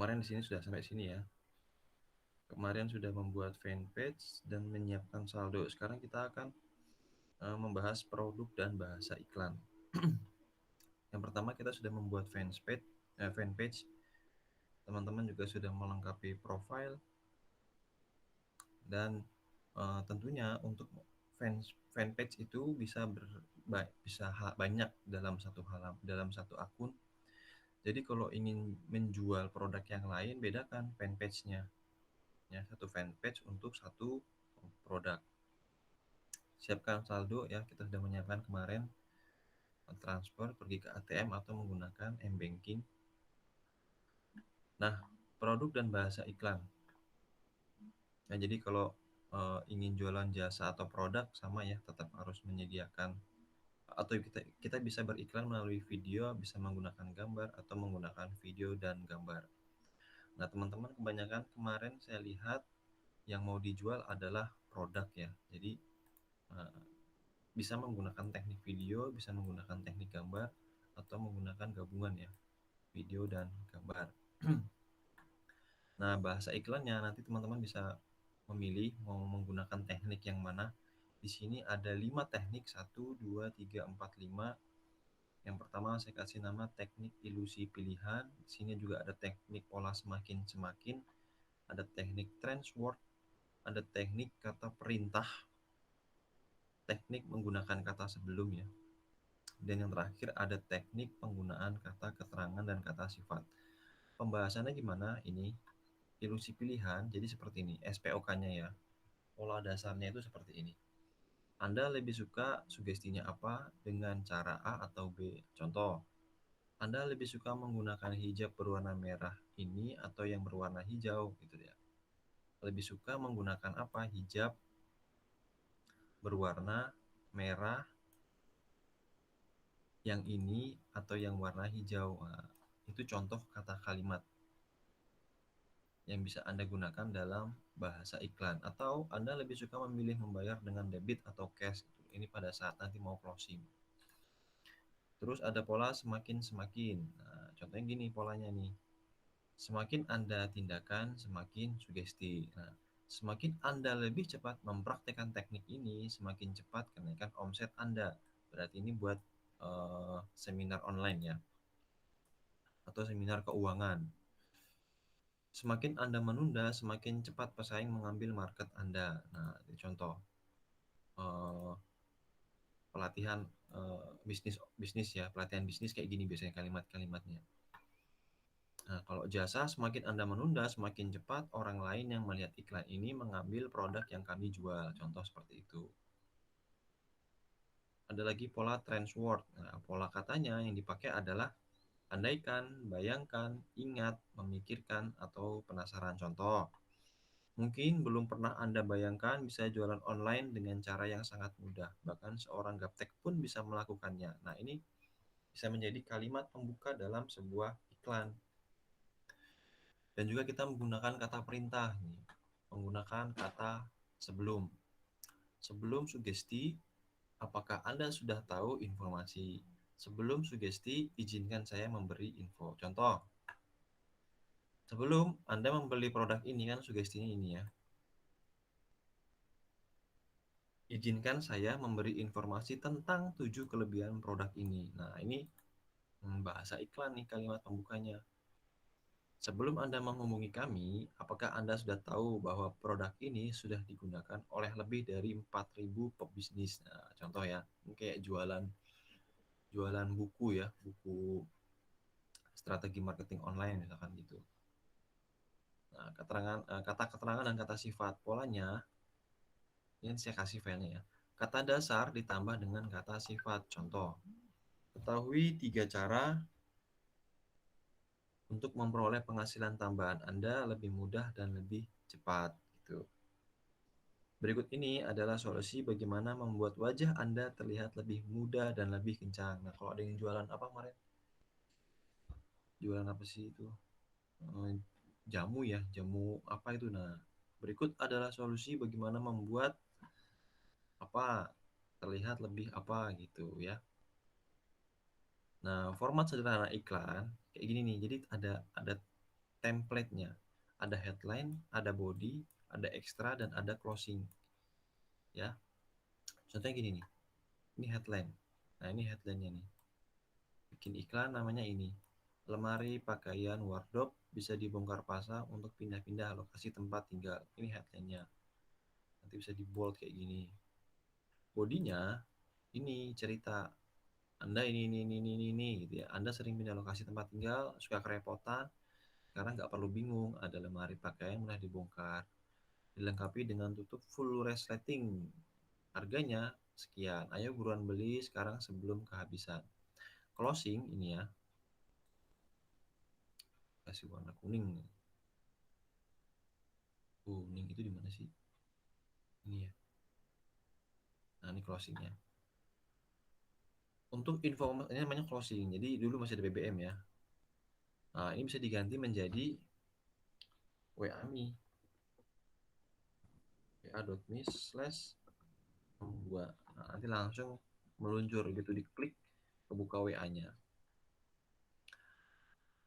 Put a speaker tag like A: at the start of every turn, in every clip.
A: Kemarin di sini sudah sampai sini ya. Kemarin sudah membuat fanpage dan menyiapkan saldo. Sekarang kita akan membahas produk dan bahasa iklan. Yang pertama kita sudah membuat fanpage. Teman-teman juga sudah melengkapi profile dan tentunya untuk fanpage itu bisa banyak dalam satu akun. Jadi kalau ingin menjual produk yang lain, bedakan fanpage-nya. Ya, satu fanpage untuk satu produk. Siapkan saldo ya, kita sudah menyiapkan kemarin transfer pergi ke ATM atau menggunakan m-banking. Nah, produk dan bahasa iklan. Nah, jadi kalau ingin jualan jasa atau produk sama ya, tetap harus menyediakan atau kita bisa beriklan melalui video, bisa menggunakan gambar atau menggunakan video dan gambar. Nah, teman-teman kebanyakan kemarin saya lihat yang mau dijual adalah produk ya. Jadi bisa menggunakan teknik video, bisa menggunakan teknik gambar atau menggunakan gabungan ya, video dan gambar. Nah, bahasa iklannya nanti teman-teman bisa memilih mau menggunakan teknik yang mana. Di sini ada 5 teknik, 1, 2, 3, 4, 5. Yang pertama saya kasih nama teknik ilusi pilihan. Di sini juga ada teknik pola semakin-semakin, ada teknik transword, ada teknik kata perintah, teknik menggunakan kata sebelum ya. Dan yang terakhir ada teknik penggunaan kata keterangan dan kata sifat. Pembahasannya gimana? Ini ilusi pilihan, jadi seperti ini, SPOK-nya ya. Pola dasarnya itu seperti ini. Anda lebih suka sugestinya apa dengan cara A atau B? Contoh, Anda lebih suka menggunakan hijab berwarna merah ini atau yang berwarna hijau gitu ya. Lebih suka menggunakan apa? Hijab berwarna merah yang ini atau yang warna hijau. Nah, itu contoh kata kalimat yang bisa Anda gunakan dalam bahasa iklan. Atau Anda lebih suka memilih membayar dengan debit atau cash. Ini pada saat nanti mau closing. Terus ada pola semakin-semakin. Nah, contohnya gini polanya nih. Semakin Anda tindakan, semakin sugesti. Nah, semakin Anda lebih cepat mempraktekkan teknik ini, semakin cepat kenaikan omset Anda. Berarti ini buat seminar online ya. Atau seminar keuangan. Semakin Anda menunda, semakin cepat pesaing mengambil market Anda. Nah, ini contoh pelatihan bisnis ya, pelatihan bisnis kayak gini biasanya kalimat-kalimatnya. Nah, kalau jasa, semakin Anda menunda, semakin cepat orang lain yang melihat iklan ini mengambil produk yang kami jual. Contoh seperti itu. Ada lagi pola transword. Nah, pola katanya yang dipakai adalah andaikan, bayangkan, ingat, memikirkan, atau penasaran. Contoh, mungkin belum pernah Anda bayangkan bisa jualan online dengan cara yang sangat mudah. Bahkan seorang gaptek pun bisa melakukannya. Nah, ini bisa menjadi kalimat pembuka dalam sebuah iklan. Dan juga kita menggunakan kata perintah nih. Menggunakan kata sebelum. Sebelum sugesti, apakah Anda sudah tahu informasi? Sebelum sugesti, izinkan saya memberi info. Contoh, sebelum Anda membeli produk ini kan sugestinya ini ya. Izinkan saya memberi informasi tentang 7 kelebihan produk ini. Nah, ini bahasa iklan nih kalimat pembukanya. Sebelum Anda menghubungi kami, apakah Anda sudah tahu bahwa produk ini sudah digunakan oleh lebih dari 4.000 pebisnis? Nah, contoh ya, ini kayak jualan buku ya, buku strategi marketing online misalkan gitu. Nah, kata keterangan dan kata sifat polanya, ini saya kasih filenya ya. Kata dasar ditambah dengan kata sifat. Contoh, ketahui 3 cara untuk memperoleh penghasilan tambahan Anda lebih mudah dan lebih cepat gitu. Berikut ini adalah solusi bagaimana membuat wajah Anda terlihat lebih muda dan lebih kencang. Nah, kalau ada yang jualan apa kemarin? Jualan apa sih itu? Jamu ya, jamu apa itu? Nah, berikut adalah solusi bagaimana membuat apa terlihat lebih apa gitu ya. Nah, format sederhana iklan kayak gini nih. Jadi ada template-nya. Ada headline, ada body, ada extra, dan ada closing. Ya, contohnya gini nih. Ini headline. Nah, ini headline-nya nih. Bikin iklan namanya ini. Lemari pakaian wardrobe bisa dibongkar pasang untuk pindah-pindah lokasi tempat tinggal. Ini headline-nya. Nanti bisa di bold kayak gini. Bodinya ini cerita Anda ini gitu ya. Anda sering pindah lokasi tempat tinggal, suka kerepotan, karena nggak perlu bingung, ada lemari pakaian mudah dibongkar. Dilengkapi dengan tutup full resleting. Harganya sekian. Ayo buruan beli sekarang sebelum kehabisan. Closing ini ya, kasih warna kuning. Kuning itu di mana sih? Ini ya. Nah, ini closingnya. Untuk info ini namanya closing. Jadi dulu masih ada BBM ya. Nah, ini bisa diganti menjadi WA.me. wa.me/membuat. Nah, nanti langsung meluncur gitu, diklik kebuka WA-nya.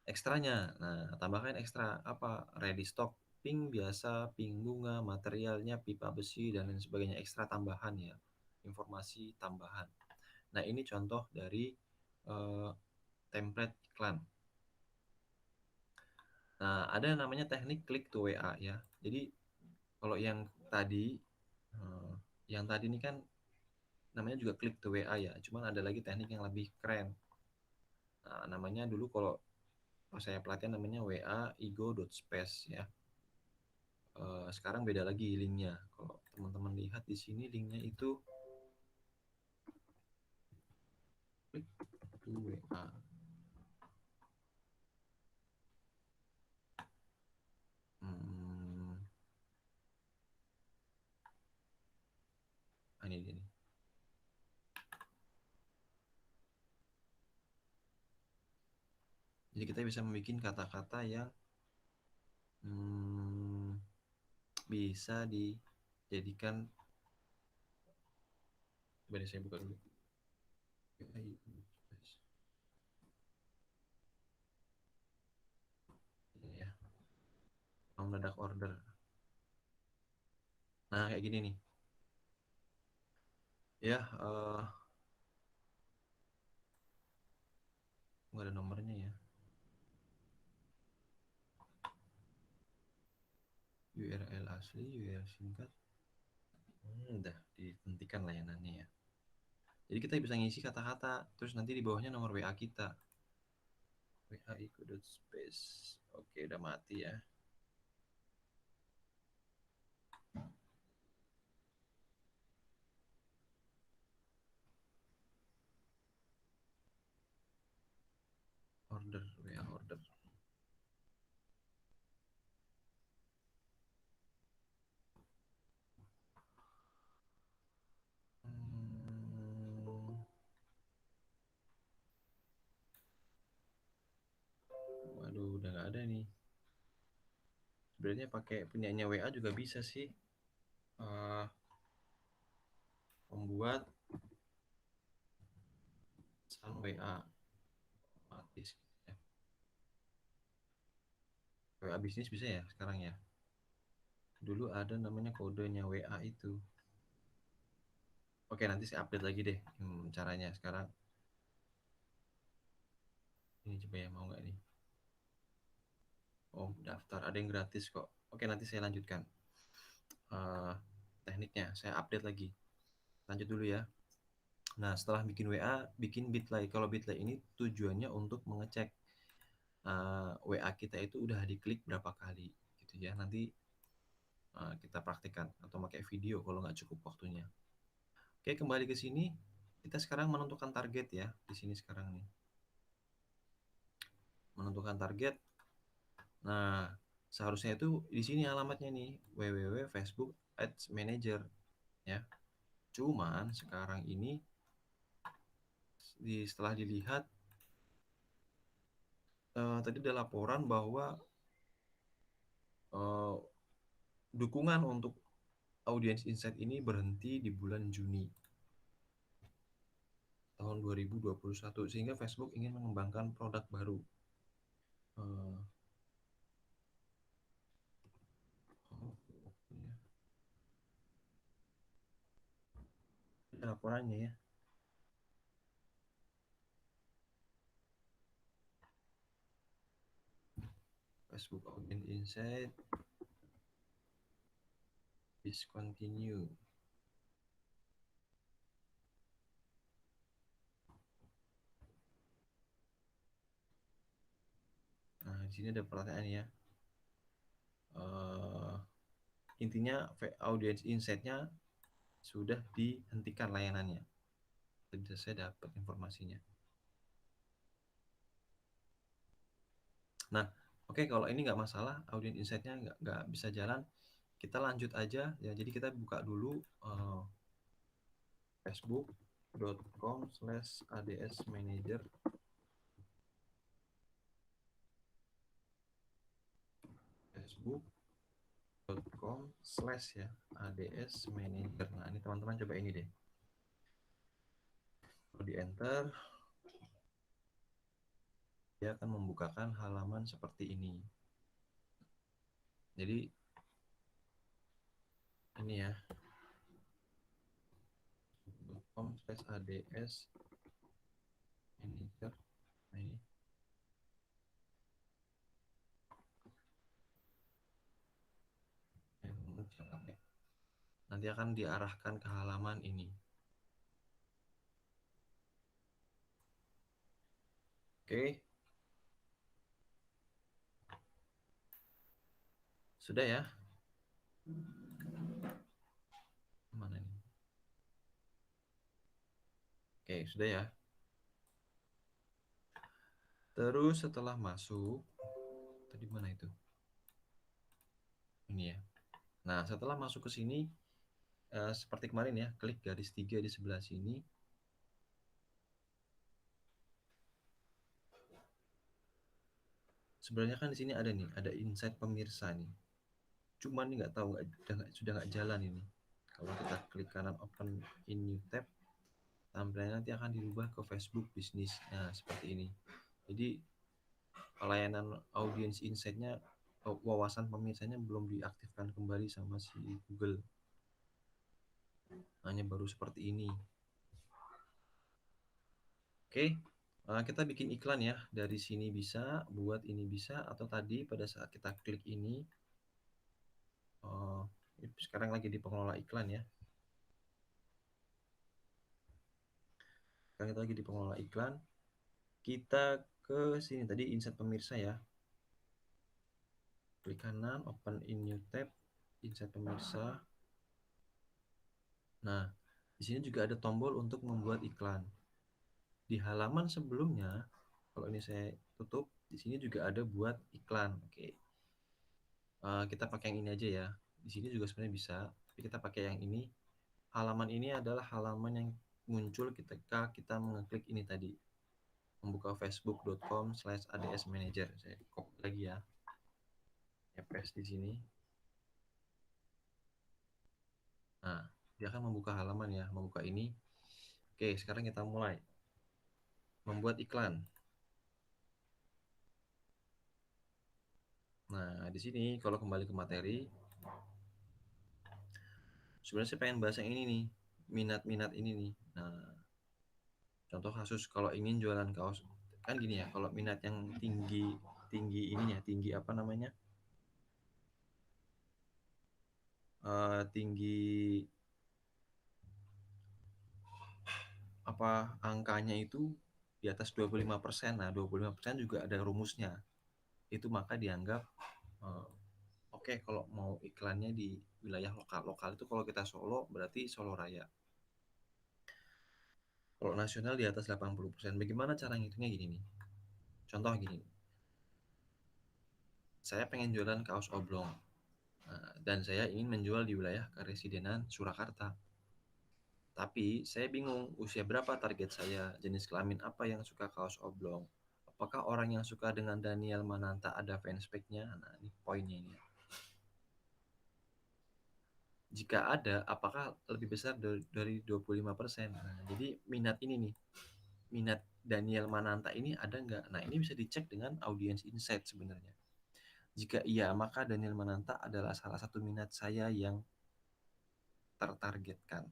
A: Ekstranya, nah tambahkan ekstra apa? Ready stock, pink biasa, pink bunga, materialnya pipa besi dan lain sebagainya. Ekstra tambahan ya, informasi tambahan. Nah, ini contoh dari eh, template iklan. Nah, ada yang namanya teknik klik to WA ya. Jadi kalau tadi eh, yang tadi ini kan namanya juga klik to WA ya. Cuman ada lagi teknik yang lebih keren. Nah, namanya dulu kalau pas saya pelatihan namanya WA ego.space ya. Sekarang beda lagi linknya. Kalau teman-teman lihat di sini linknya itu klik to WA. Hmm, ini dia nih. Jadi kita bisa membuat kata-kata yang hmm, bisa dijadikan. Coba saya buka dulu. Ini ya, mau mendadak order. Nah, kayak gini nih. Ya, nggak ada nomornya ya. URL asli, URL singkat. Udah dihentikan layanannya ya. Jadi kita bisa ngisi kata-kata, terus nanti di bawahnya nomor WA kita. WA ikut space. Oke, udah mati ya. Order, WA order. Hmm, waduh, udah nggak ada nih. Sebenarnya pakai punyanya WA juga bisa sih. Eh, Membuat pesan WA otomatis. Ya. WA bisnis bisa ya sekarang ya. Dulu ada namanya kodenya WA itu. Oke, nanti saya update lagi deh caranya sekarang. Ini coba ya, mau nggak nih? Oh, daftar. Ada yang gratis kok. Oke, nanti saya lanjutkan. Eh, Tekniknya, saya update lagi. Lanjut dulu ya. Nah, setelah bikin WA, bikin Bitly. Kalau Bitly ini tujuannya untuk mengecek WA kita itu udah diklik berapa kali gitu ya. Nanti kita praktikkan atau pakai video kalau nggak cukup waktunya. Oke, kembali ke sini. Kita sekarang menentukan target ya. Di sini sekarang nih. Menentukan target. Nah, seharusnya itu di sini alamatnya nih, www.facebook Ads Manager ya. Cuman sekarang ini setelah dilihat tadi ada laporan bahwa eh, dukungan untuk Audience Insight ini berhenti di bulan Juni tahun 2021 sehingga Facebook ingin mengembangkan produk baru. Eh, laporannya ya. Facebook Audience Insight discontinue. Nah, di sini ada pertanyaan ya. Intinya Audience Insight-nya sudah dihentikan layanannya. Jadi saya dapat informasinya. Nah, oke, kalau ini nggak masalah, Audience Insight-nya nggak bisa jalan, kita lanjut aja ya. Jadi kita buka dulu facebook.com/adsmanager. facebook.com/adsmanager. Nah, ini teman-teman coba ini deh. Kalau di enter, dia akan membukakan halaman seperti ini. Jadi ini ya, com/ads manager. Nah, ini nanti akan diarahkan ke halaman ini. Oke, sudah ya. Mana ini? Oke, sudah ya. Terus setelah masuk, tadi mana itu? Ini ya. Nah, setelah masuk ke sini, seperti kemarin ya, klik garis 3 di sebelah sini. Sebenarnya kan di sini ada nih, ada insight pemirsa nih. Cuman nggak tahu, sudah nggak jalan ini. Kalau kita klik kanan open in new tab, tampilannya nanti akan dirubah ke Facebook bisnis. Nah, seperti ini. Jadi pelayanan audience insight-nya, wawasan pemirsanya belum diaktifkan kembali sama si Google. Hanya baru seperti ini. Oke, kita bikin iklan ya. Dari sini bisa, buat ini bisa, atau tadi pada saat kita klik ini, sekarang lagi di pengelola iklan ya. Sekarang kita lagi di pengelola iklan. Kita ke sini tadi insight pemirsa ya. Klik kanan, open in new tab, insight pemirsa. Nah, di sini juga ada tombol untuk membuat iklan. Di halaman sebelumnya, kalau ini saya tutup, di sini juga ada buat iklan. Oke, kita pakai yang ini aja ya. Di sini juga sebenarnya bisa, tapi kita pakai yang ini. Halaman ini adalah halaman yang muncul ketika kita mengeklik ini tadi, membuka facebook.com/adsmanager. Saya copy lagi ya, paste di sini. Nah, dia akan membuka halaman ya, membuka ini. Oke, sekarang kita mulai membuat iklan. Nah, di sini kalau kembali ke materi, sebenarnya saya pengen bahas yang ini nih, minat-minat ini nih. Nah, contoh kasus kalau ingin jualan kaos, kan gini ya, kalau minat yang tinggi tinggi ininya, tinggi apa namanya, tinggi apa angkanya itu di atas 25%. Nah, 25% juga ada rumusnya. Itu maka dianggap oke, kalau mau iklannya di wilayah lokal. Lokal itu kalau kita Solo berarti Solo Raya. Kalau nasional di atas 80%. Bagaimana cara ngitungnya gini nih. Contoh gini. Saya pengen jualan kaos oblong. Nah, dan saya ingin menjual di wilayah Karesidenan Surakarta. Tapi saya bingung usia berapa target saya, jenis kelamin apa yang suka kaos oblong. Apakah orang yang suka dengan Daniel Mananta ada fanspage-nya? Nah, ini poinnya ini. Jika ada, apakah lebih besar dari 25%? Nah, jadi minat ini nih, minat Daniel Mananta ini ada nggak? Nah, ini bisa dicek dengan audience insight sebenarnya. Jika iya, maka Daniel Mananta adalah salah satu minat saya yang tertargetkan.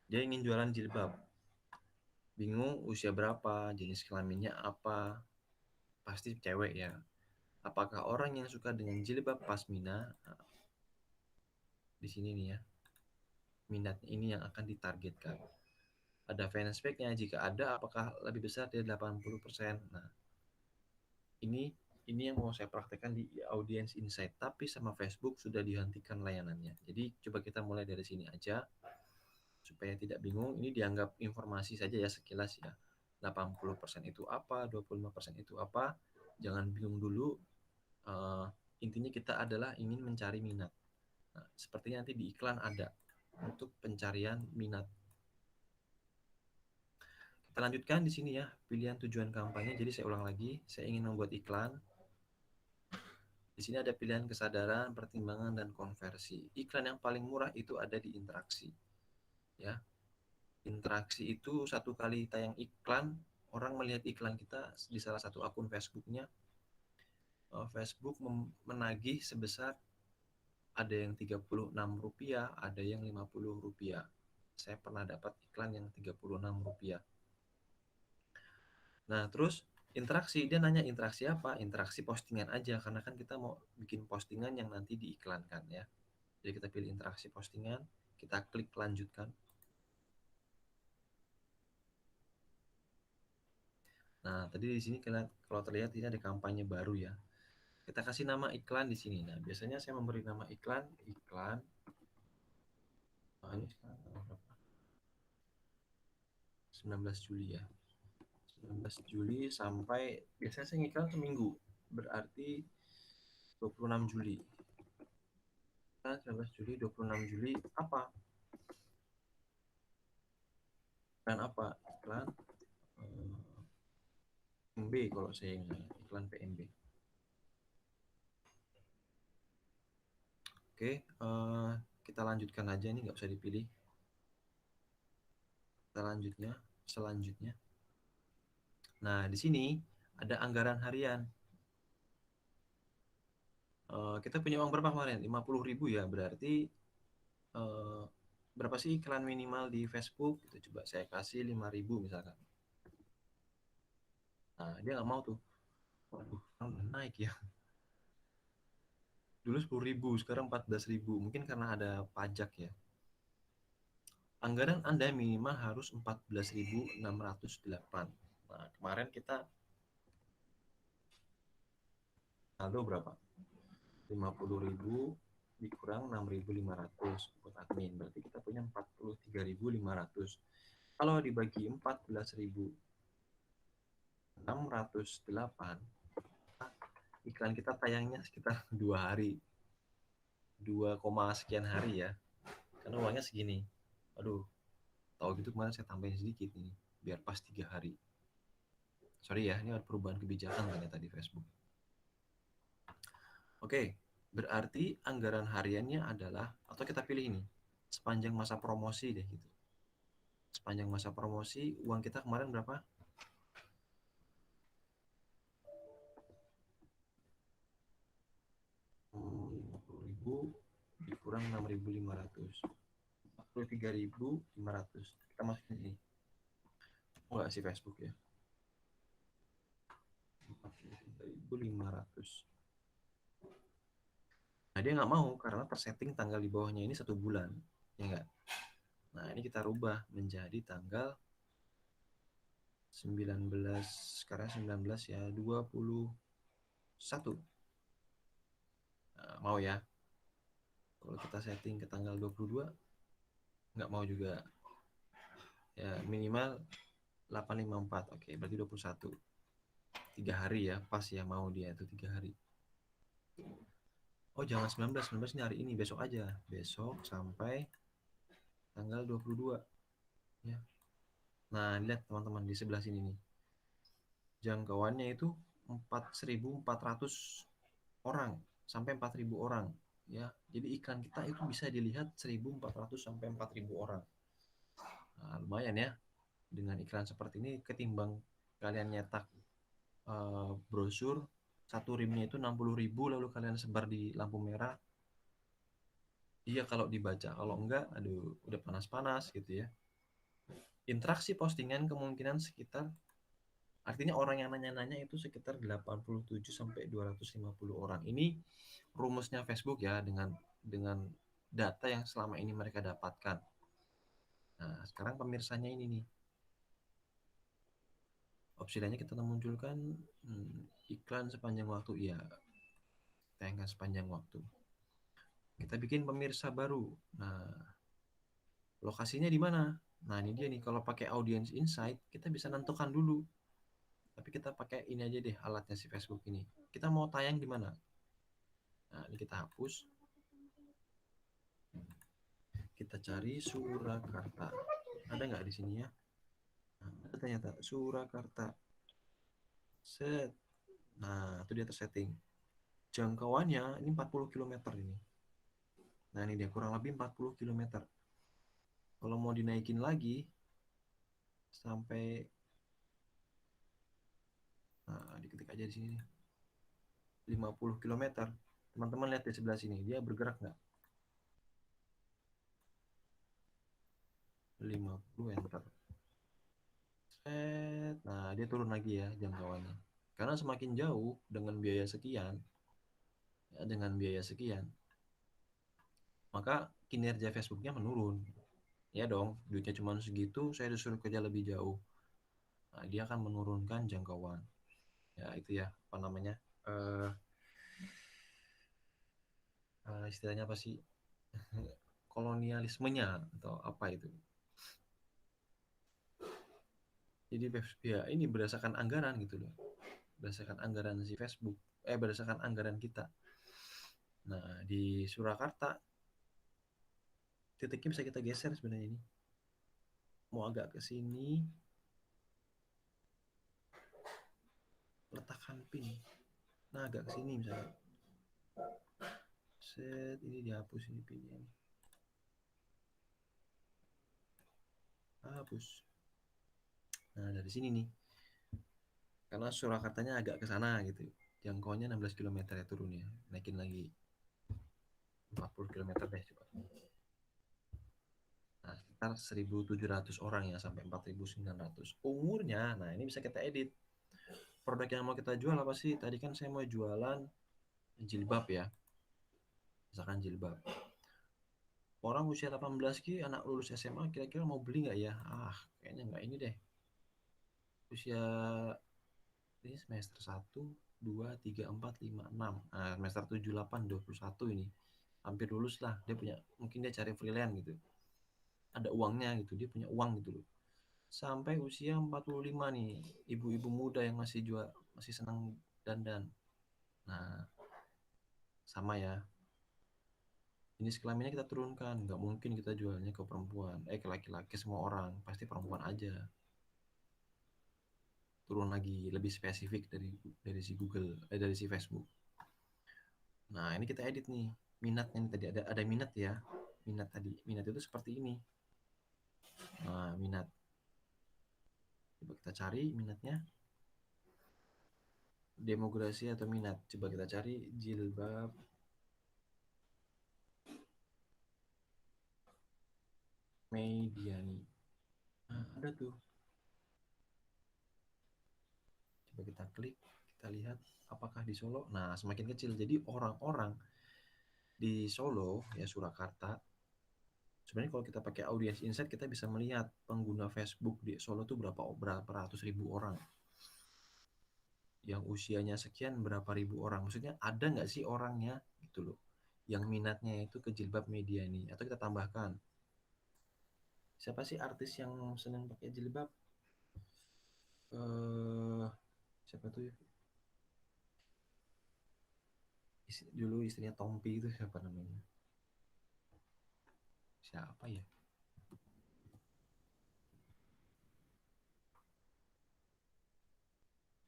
A: Dia ingin jualan jilbab, bingung usia berapa, jenis kelaminnya apa, pasti cewek ya. Apakah orang yang suka dengan jilbab pasmina? Nah, di sini nih ya, minat ini yang akan ditargetkan. Ada fanspage-nya, jika ada apakah lebih besar dari 80%. Nah, ini yang mau saya praktekkan di Audience Insight, tapi sama Facebook sudah dihentikan layanannya. Jadi coba kita mulai dari sini aja supaya tidak bingung. Ini dianggap informasi saja ya, sekilas ya. 80% itu apa, 25% itu apa, jangan bingung dulu. Uh, Intinya kita adalah ingin mencari minat. Nah, sepertinya nanti di iklan ada untuk pencarian minat. Kita lanjutkan di sini ya, pilihan tujuan kampanye. Jadi saya ulang lagi, saya ingin membuat iklan. Di sini ada pilihan kesadaran, pertimbangan, dan konversi. Iklan yang paling murah itu ada di interaksi. Ya, interaksi itu satu kali tayang iklan, orang melihat iklan kita di salah satu akun Facebooknya. Facebook menagih sebesar ada yang Rp36, ada yang Rp50. Saya pernah dapat iklan yang Rp36. Nah, terus interaksi, dia nanya interaksi apa? Interaksi postingan aja, karena kan kita mau bikin postingan yang nanti diiklankan ya. Jadi kita pilih interaksi postingan, kita klik lanjutkan. Nah, tadi di sini kalau terlihat ini ada kampanye baru ya. Kita kasih nama iklan di sini. Nah, biasanya saya memberi nama iklan. Ini sekarang tanggal berapa? 19 Juli ya. 19 Juli sampai, biasanya saya ngiklan seminggu. Berarti 26 Juli. Nah, 19 Juli, 26 Juli apa? Iklan apa? Iklan PMB kalau saya ingat. Iklan PMB. Oke, kita lanjutkan aja nih, nggak usah dipilih. Kita selanjutnya. Nah, di sini ada anggaran harian. Kita punya uang berapa kemarin? 50.000 ya, berarti berapa sih iklan minimal di Facebook? Itu coba saya kasih 5.000 misalkan. Nah, dia nggak mau tuh. Waduh, kan udah naik ya. Dulu 10.000, sekarang 14.000. Mungkin karena ada pajak ya. Anggaran Anda minimal harus 14.608. Nah, kemarin kita saldo berapa? 50.000 dikurang 6.500 buat admin. Berarti kita punya 43.500. Kalau dibagi 14.608, iklan kita tayangnya sekitar 2 hari. 2, sekian hari ya. Karena uangnya segini. Aduh, tahu gitu kemarin saya tambahin sedikit nih, biar pas 3 hari. Sorry ya, ini ada perubahan kebijakan ternyata di Facebook. Oke, berarti anggaran hariannya adalah, atau kita pilih ini, sepanjang masa promosi deh gitu. Sepanjang masa promosi, uang kita kemarin berapa? Rp50.000 dikurang 6.500. 43.500. Kita masukin ini. Oh, enggak sih Facebook ya. 43.500. Nah, dia nggak mau karena tersetting tanggal di bawahnya ini 1 bulan. Ya enggak? Nah, ini kita rubah menjadi tanggal 19, sekarang 19 ya, 21. Nah, mau ya? Kalau kita setting ke tanggal 22, nggak mau juga. Ya, minimal 854. Oke, berarti 21. 3 hari ya, pas ya, mau dia itu 3 hari. Oh, jangan 19 ini hari ini, besok aja. Besok sampai tanggal 22 ya. Nah, lihat teman-teman di sebelah sini nih. Jangkauannya itu 1.400 orang sampai 4.000 orang ya. Jadi iklan kita itu bisa dilihat 1.400 sampai 4.000 orang. Nah, lumayan ya. Dengan iklan seperti ini ketimbang kalian nyetak brosur satu rimnya itu 60.000 lalu kalian sebar di lampu merah. Iya kalau dibaca, kalau enggak aduh udah panas-panas gitu ya. Interaksi postingan kemungkinan sekitar, artinya orang yang nanya-nanya itu sekitar 87 sampai 250 orang. Ini rumusnya Facebook ya, dengan data yang selama ini mereka dapatkan. Nah, sekarang pemirsanya ini nih. Opsi lainnya kita munculkan iklan sepanjang waktu. Iya, tayangkan sepanjang waktu. Kita bikin pemirsa baru. Nah, lokasinya di mana? Nah, ini dia nih. Kalau pakai Audience Insight, kita bisa nentukan dulu. Tapi kita pakai ini aja deh, alatnya si Facebook ini. Kita mau tayang di mana? Nah, ini kita hapus. Kita cari Surakarta. Ada nggak di sini ya? Nah, ada ternyata Surakarta. Set. Nah, itu dia tersetting. Jangkauannya ini 40 km ini. Nah, ini dia kurang lebih 40 km. Kalau mau dinaikin lagi sampai, nah, diketik aja di sini 50 km. Teman-teman lihat di sebelah sini, dia bergerak nggak? 50 enter. Set. Nah, dia turun lagi ya jangkauannya. Karena semakin jauh dengan biaya sekian, ya, maka kinerja Facebooknya menurun. Ya dong, duitnya cuma segitu, saya disuruh kerja lebih jauh. Nah, dia akan menurunkan jangkauan. Ya itu ya, apa namanya? Uh, Istilahnya apa sih? Kolonialismenya atau apa itu? Jadi ya ini berdasarkan anggaran gitu loh. Berdasarkan anggaran si Facebook. Berdasarkan anggaran kita. Nah, di Surakarta titiknya bisa kita geser sebenarnya ini. Mau agak ke sini, letakkan pin. Nah, agak ke sini misalnya. Set, ini dihapus ini pinnya. Hapus. Nah, dari sini nih. Karena Surakartanya agak ke sana gitu. Jangkauannya 16 km ya turunnya. Naikin lagi 40 km deh coba. Nah, sekitar 1.700 orang ya sampai 4.900. Umurnya, nah ini bisa kita edit. Produk yang mau kita jual apa sih? Tadi kan saya mau jualan jilbab ya. Misalkan jilbab. Orang usia 18 ki, anak lulus SMA, kira-kira mau beli nggak ya? Kayaknya nggak ini deh. Usia ini semester 1, 2, 3, 4, 5, 6. Nah, semester 7, 8, 21 ini. Hampir lulus lah. Dia punya, mungkin dia cari freelance gitu. Ada uangnya gitu, dia punya uang gitu loh. Sampai usia 45 nih, ibu-ibu muda yang masih jual, masih senang dandan. Nah, sama ya. Jenis kelaminnya kita turunkan, nggak mungkin kita jualnya ke perempuan, ke laki-laki semua orang, pasti perempuan aja. Turun lagi, lebih spesifik dari si Google, dari si Facebook. Nah, ini kita edit nih, minatnya nih tadi ada minat ya, minat itu seperti ini. Nah, minat. Coba kita cari minatnya. Demografi atau minat. Coba kita cari jilbab Mediani. Nah, ada tuh. Coba kita klik, kita lihat apakah di Solo. Nah, semakin kecil. Jadi orang-orang di Solo, ya Surakarta, sebenarnya kalau kita pakai Audience Insight, kita bisa melihat pengguna Facebook di Solo tuh berapa ratus ribu orang. Yang usianya sekian berapa ribu orang. Maksudnya ada nggak sih orangnya gitu loh. Yang minatnya itu ke jilbab Mediani. Atau kita tambahkan, siapa sih artis yang senang pakai jilbab? eh Siapa tuh ya? Dulu istrinya Tompi itu siapa namanya? Siapa ya?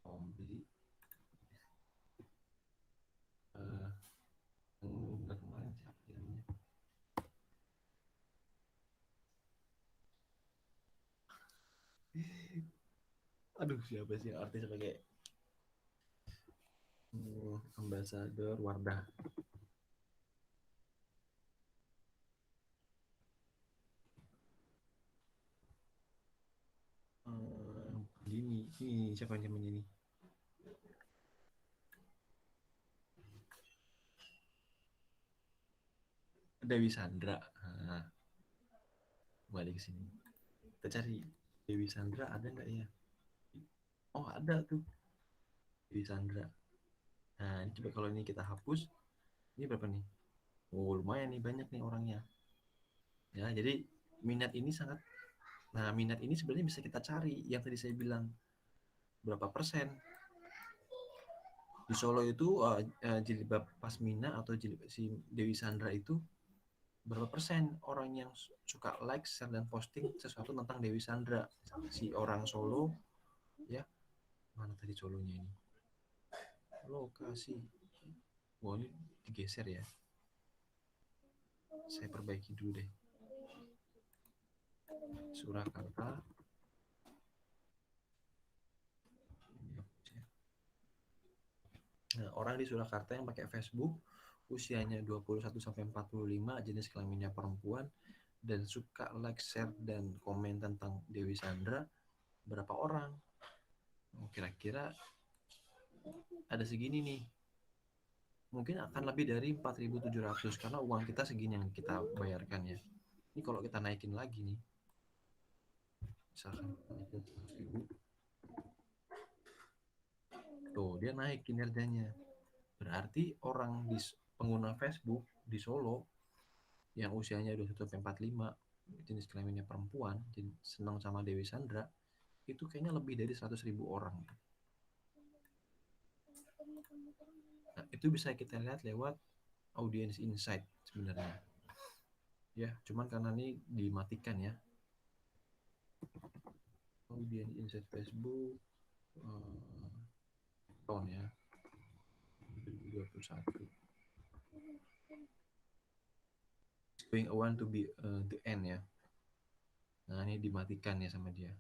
A: Tompi. eh kemarin siapa namanya? Aduh, siapa sih artis pakai ambasador Wardah. Ini siapa yang namanya ini? Dewi Sandra. Nah, balik ke sini. Kita cari Dewi Sandra ada nggak ya? Oh ada tuh Dewi Sandra. Nah ini coba kalau ini kita hapus, ini berapa nih? Oh lumayan nih banyak nih orangnya. Ya jadi minat ini sangat. Nah minat ini sebenarnya bisa kita cari. Yang tadi saya bilang berapa persen di Solo itu jilbab pasmina atau jilbab si Dewi Sandra itu berapa persen orang yang suka like, share dan posting sesuatu tentang Dewi Sandra si orang Solo ya. Mana tadi Solonya ini lokasi. Wah ini digeser ya, saya perbaiki dulu deh. Surakarta. Nah, orang di Surakarta yang pakai Facebook usianya 21 sampai 45, jenis kelaminnya perempuan dan suka like, share dan komen tentang Dewi Sandra berapa orang? Kira-kira ada segini nih. Mungkin akan lebih dari 4.700 karena uang kita segini yang kita bayarkan ya. Ini kalau kita naikin lagi nih, misalkan naikin 100.000, tuh dia naik kinerjanya. Berarti orang di pengguna Facebook di Solo yang usianya 21-45, jenis kelaminnya perempuan, senang sama Dewi Sandra, itu kayaknya lebih dari 100.000 orang. Nah, itu bisa kita lihat lewat audience insight sebenarnya. Ya, cuman karena ini dimatikan ya. Audience insight Facebook tahun ya 2021. Going on to be the end ya. Nah, ini dimatikan ya sama dia.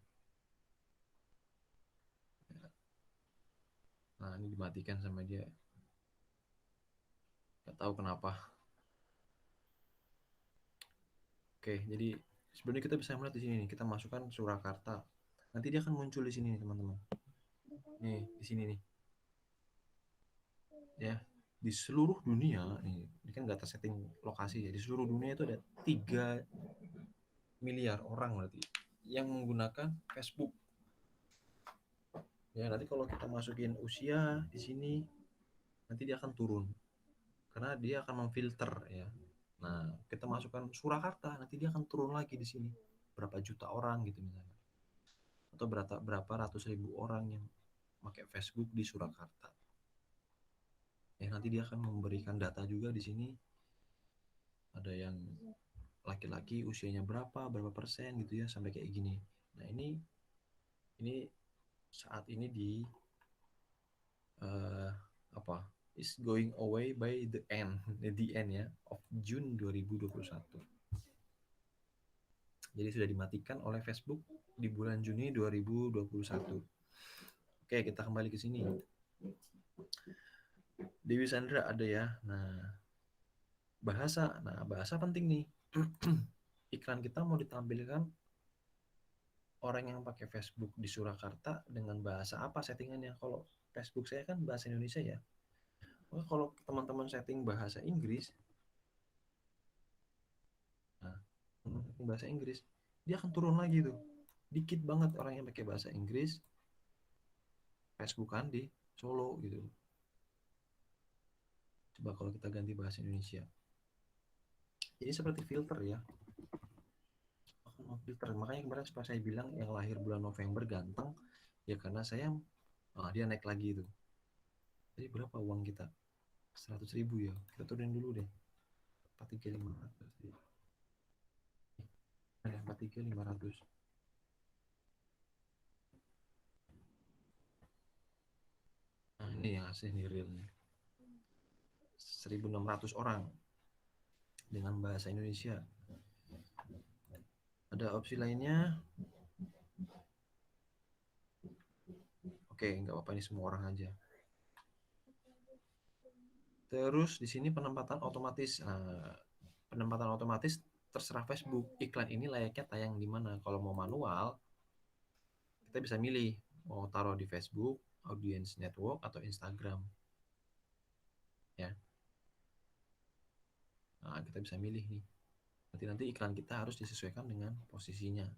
A: Nah, ini dimatikan sama dia. Gak tahu kenapa. Oke, jadi sebenarnya kita bisa melihat di sini nih. Kita masukkan Surakarta. Nanti dia akan muncul di sini nih, teman-teman. Nih, di sini nih. Ya, di seluruh dunia nih, ini kan nggak tersetting lokasi ya. Di seluruh dunia itu ada 3 miliar orang berarti yang menggunakan Facebook. Ya, nanti kalau kita masukin usia di sini, nanti dia akan turun. Karena dia akan memfilter ya. Nah, kita masukkan Surakarta, nanti dia akan turun lagi di sini. Berapa juta orang gitu misalnya. Atau berapa ratus ribu orang yang pakai Facebook di Surakarta. Ya, nanti dia akan memberikan data juga di sini. Ada yang laki-laki usianya berapa persen gitu ya, sampai kayak gini. Nah, ini saat ini di uh, apa? Is going away by the end ya of June 2021. Jadi sudah dimatikan oleh Facebook di bulan Juni 2021. Oke, kita kembali ke sini. Dewi Sandra ada ya. Nah, bahasa penting nih. Iklan kita mau ditampilkan orang yang pakai Facebook di Surakarta dengan bahasa apa settingannya? Kalau Facebook saya kan bahasa Indonesia ya. Kalau teman-teman setting bahasa Inggris, nah, bahasa Inggris, dia akan turun lagi tuh. Dikit banget orang yang pakai bahasa Inggris Facebook kan di Solo gitu. Coba kalau kita ganti bahasa Indonesia. Ini seperti filter ya. Filter. Makanya kemarin pas saya bilang yang lahir bulan November ganteng, ya karena saya dia naik lagi itu. Jadi berapa uang kita? 100.000 ya. Kita turunin dulu deh. 43.500. Ada 43.500. Nah, ini yang asli nih realnya. 1.600 orang dengan bahasa Indonesia. Ada opsi lainnya. Oke, nggak apa-apa, ini semua orang aja. Terus di sini penempatan otomatis. Penempatan otomatis terserah Facebook. Iklan ini layaknya tayang di mana. Kalau mau manual, kita bisa milih mau taruh di Facebook, Audience Network, atau Instagram. Ya. Nah, kita bisa milih nih. Nanti iklan kita harus disesuaikan dengan posisinya.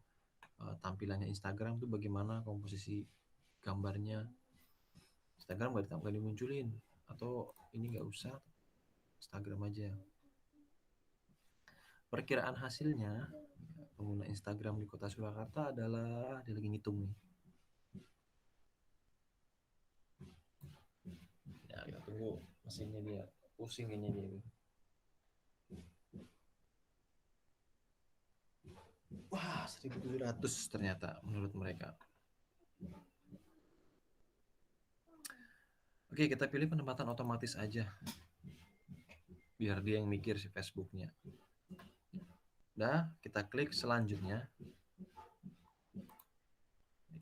A: Tampilannya Instagram tuh bagaimana, komposisi gambarnya. Instagram nggak dimunculin, atau ini nggak usah, Instagram aja. Perkiraan hasilnya, pengguna Instagram di Kota Surakarta adalah, dia lagi ngitung nih. Ya, kita tunggu mesinnya dia pusing kayaknya dia. Wah, 1.700 ternyata menurut mereka. Oke, kita pilih penempatan otomatis aja. Biar dia yang mikir si Facebooknya. Udah, kita klik selanjutnya.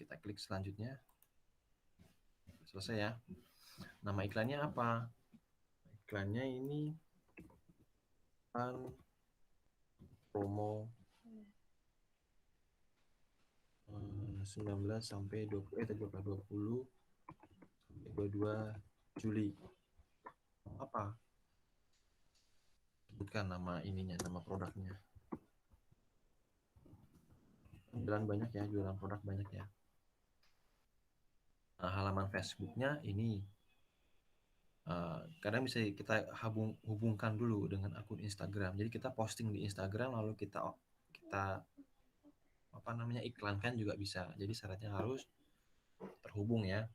A: Kita klik selanjutnya. Selesai ya. Nama iklannya apa? Iklannya ini kan promo 19 sampai 20 20 22 Juli. Apa? Sebutkan nama ininya, nama produknya. Jualan banyak ya, jualan produk banyak ya. Nah, halaman Facebooknya ini kadang bisa kita hubungkan dulu dengan akun Instagram. Jadi kita posting di Instagram lalu kita apa namanya iklankan juga bisa. Jadi syaratnya harus terhubung ya.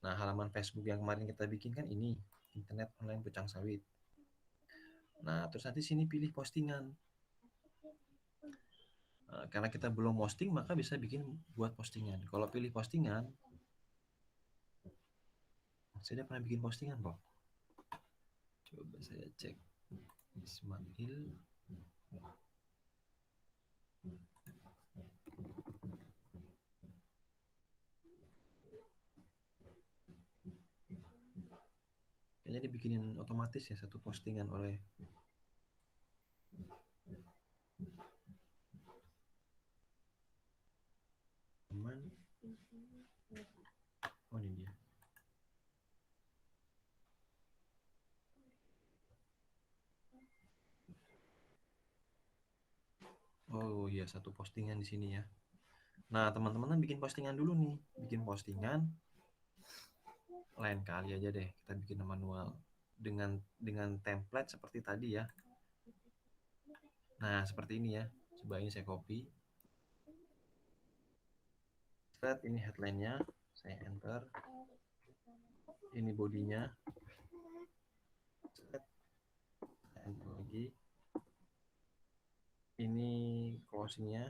A: Nah, halaman Facebook yang kemarin kita bikin kan ini, Internet Online Pucang Sawit. Nah, terus nanti sini pilih postingan. Karena kita belum posting, maka bisa bikin buat postingan. Kalau pilih postingan, saya udah pernah bikin postingan kok. Coba saya cek. Ismail. Kayaknya dibikinin otomatis ya satu postingan oleh teman. Oh, ini dia. Oh iya, satu postingan di sini ya. Nah, teman-teman bikin postingan dulu nih. Bikin postingan. Lain kali aja deh kita bikin manual dengan template seperti tadi ya. Nah, seperti ini ya. Coba ini saya copy. Set, ini headline-nya. Saya enter. Ini bodinya. Set. Saya enter lagi. Ini closing-nya.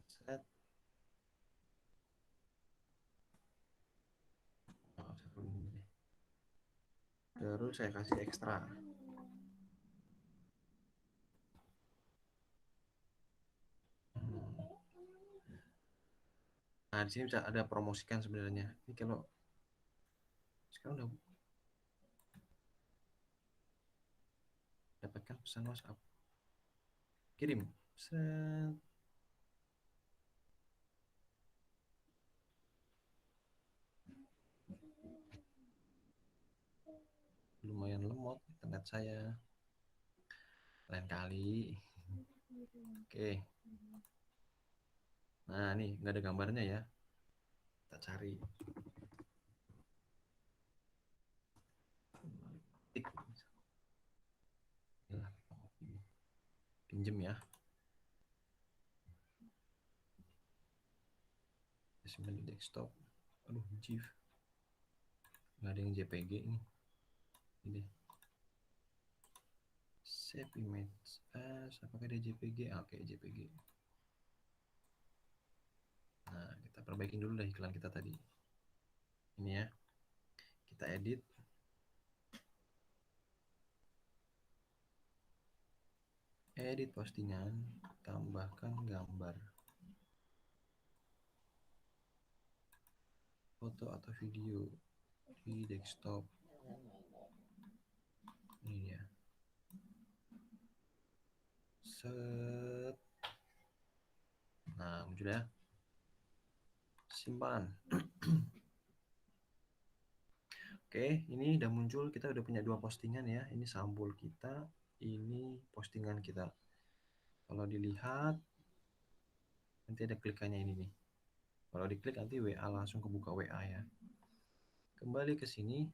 A: Set. Terus saya kasih ekstra. Nah, di sini bisa ada promosikan sebenarnya. Ini kalau sekarang udah dapatkan pesan WhatsApp. Kirim. Set. Lumayan lemot internet saya. Lain kali. Oke. Nah, nih nggak ada gambarnya ya. Kita cari. Pinjem ya. Simpan di desktop. Aduh, GIF. Nggak ada yang JPG ini. Ini. Save image. Apakah ada JPG? Oke, JPG. Nah, kita perbaikin dulu deh iklan kita tadi. Ini ya. Kita edit. Edit postingan. Tambahkan gambar. Foto atau video di desktop. Ini ya. Set. Nah, muncul ya. Simpan. Oke, ini udah muncul. Kita udah punya 2 postingan ya. Ini sampul kita, ini postingan kita. Kalau dilihat, nanti ada klikannya ini nih. Kalau diklik nanti WA langsung kebuka WA ya. Kembali ke sini,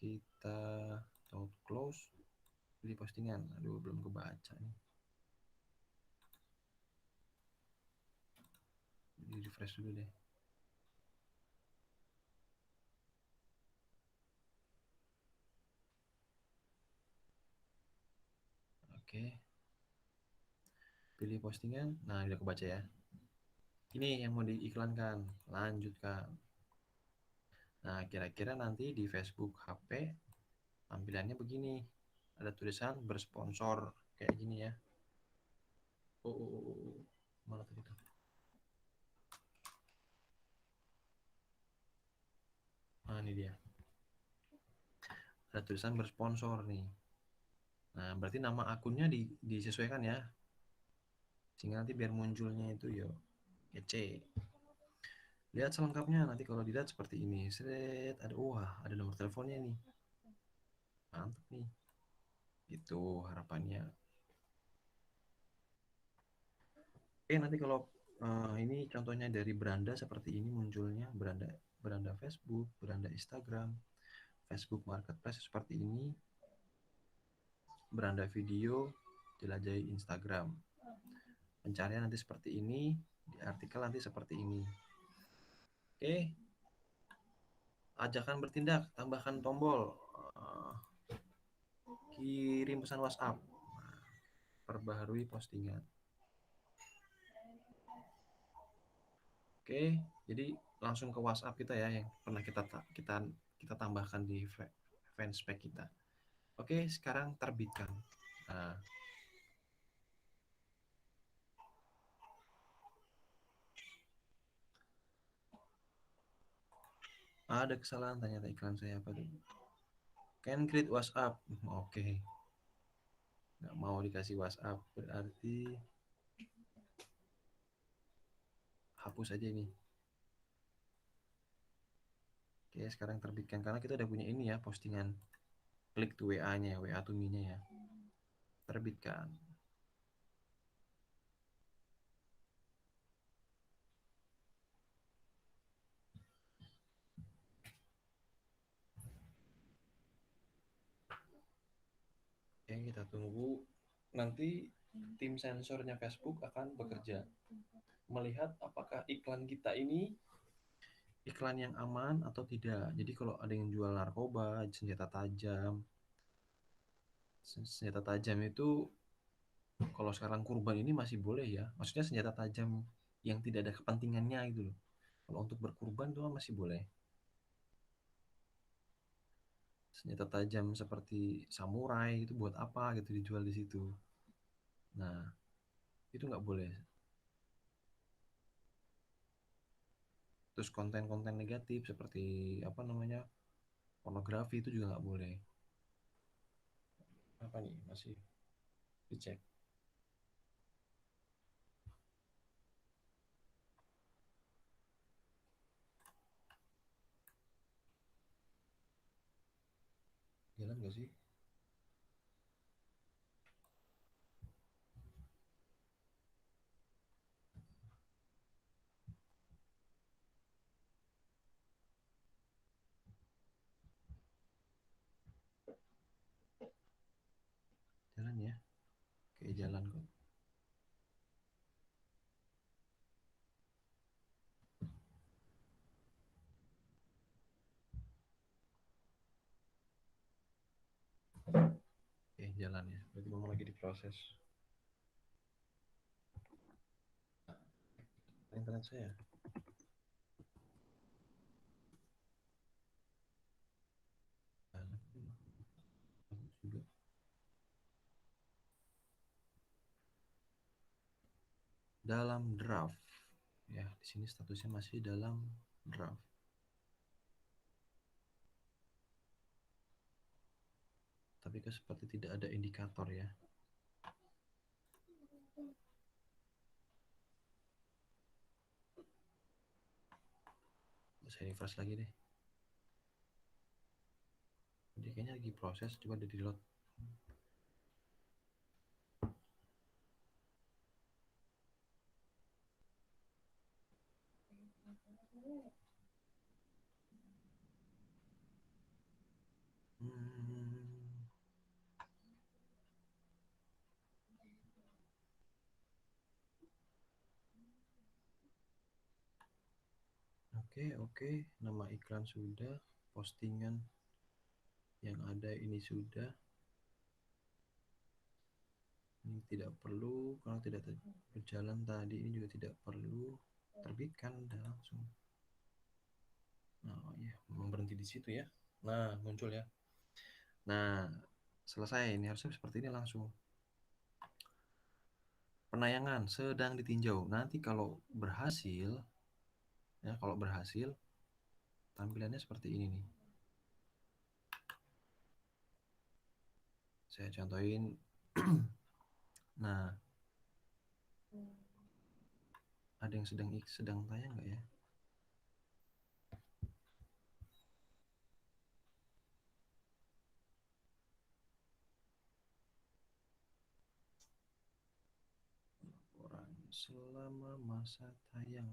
A: kita close, pilih postingan. Aduh, belum kebaca nih. Di refresh dulu deh. Oke, pilih postingan. Nah, udah kebaca ya. Ini yang mau diiklankan. Lanjutkan. Nah, kira-kira nanti di Facebook HP tampilannya begini. Ada tulisan bersponsor kayak gini ya. Oh. Mana tadi tuh? Nah, ini dia. Ada tulisan bersponsor nih. Nah, berarti nama akunnya disesuaikan ya. Sehingga nanti biar munculnya itu ya kece. Lihat selengkapnya nanti kalau dilihat seperti ini. Seret, ada nomor teleponnya nih. Mantap nih. Itu harapannya. Oke, nanti kalau ini contohnya dari beranda seperti ini munculnya beranda beranda Facebook, beranda Instagram, Facebook Marketplace seperti ini, beranda video, jelajahi Instagram. Pencarian nanti seperti ini, di artikel nanti seperti ini. Oke, ajakan bertindak, tambahkan tombol, kirim pesan WhatsApp, perbaharui postingan. Oke, jadi langsung ke WhatsApp kita ya yang pernah kita tambahkan di fanspage kita. Oke, sekarang terbitkan. Nah, ada kesalahan, ternyata iklan saya apa tuh? Can create WhatsApp. Oke, nggak mau dikasih WhatsApp, berarti hapus aja ini. Oke, sekarang terbitkan karena kita udah punya ini ya postingan. Klik tuh WA-nya, WA to me-nya ya. Terbitkan. Oke, kita tunggu. Nanti tim sensornya Facebook akan bekerja melihat apakah iklan kita ini iklan yang aman atau tidak. Jadi kalau ada yang jual narkoba, senjata tajam itu kalau sekarang kurban ini masih boleh ya. Maksudnya senjata tajam yang tidak ada kepentingannya gitu loh. Kalau untuk berkurban tuh masih boleh. Senjata tajam seperti samurai itu buat apa gitu dijual di situ. Nah, itu nggak boleh. Terus konten-konten negatif seperti apa namanya pornografi itu juga nggak boleh. Apa nih masih dicek? Jalan nggak sih? Jalan ya? Oke, jalan kok. Oke, jalan ya. Berarti memang lagi diproses. Internet saya. Jalan. Bagus juga. Dalam draft. Ya, di sini statusnya masih dalam draft. Tapi kan seperti tidak ada indikator ya. Saya refresh lagi deh. Jadi kayaknya lagi proses, coba di reload. Oke, nama iklan sudah, postingan yang ada ini sudah. Ini tidak perlu, kalau tidak berjalan tadi ini juga tidak perlu, terbitkan udah langsung. Nah, ya, memang berhenti di situ ya. Nah, muncul ya. Nah, selesai. Ini harusnya seperti ini langsung. Penayangan sedang ditinjau. Nanti kalau berhasil, ya kalau berhasil, tampilannya seperti ini nih. Saya contohin. Nah, ada yang sedang tayang nggak ya? Laporan selama masa tayang.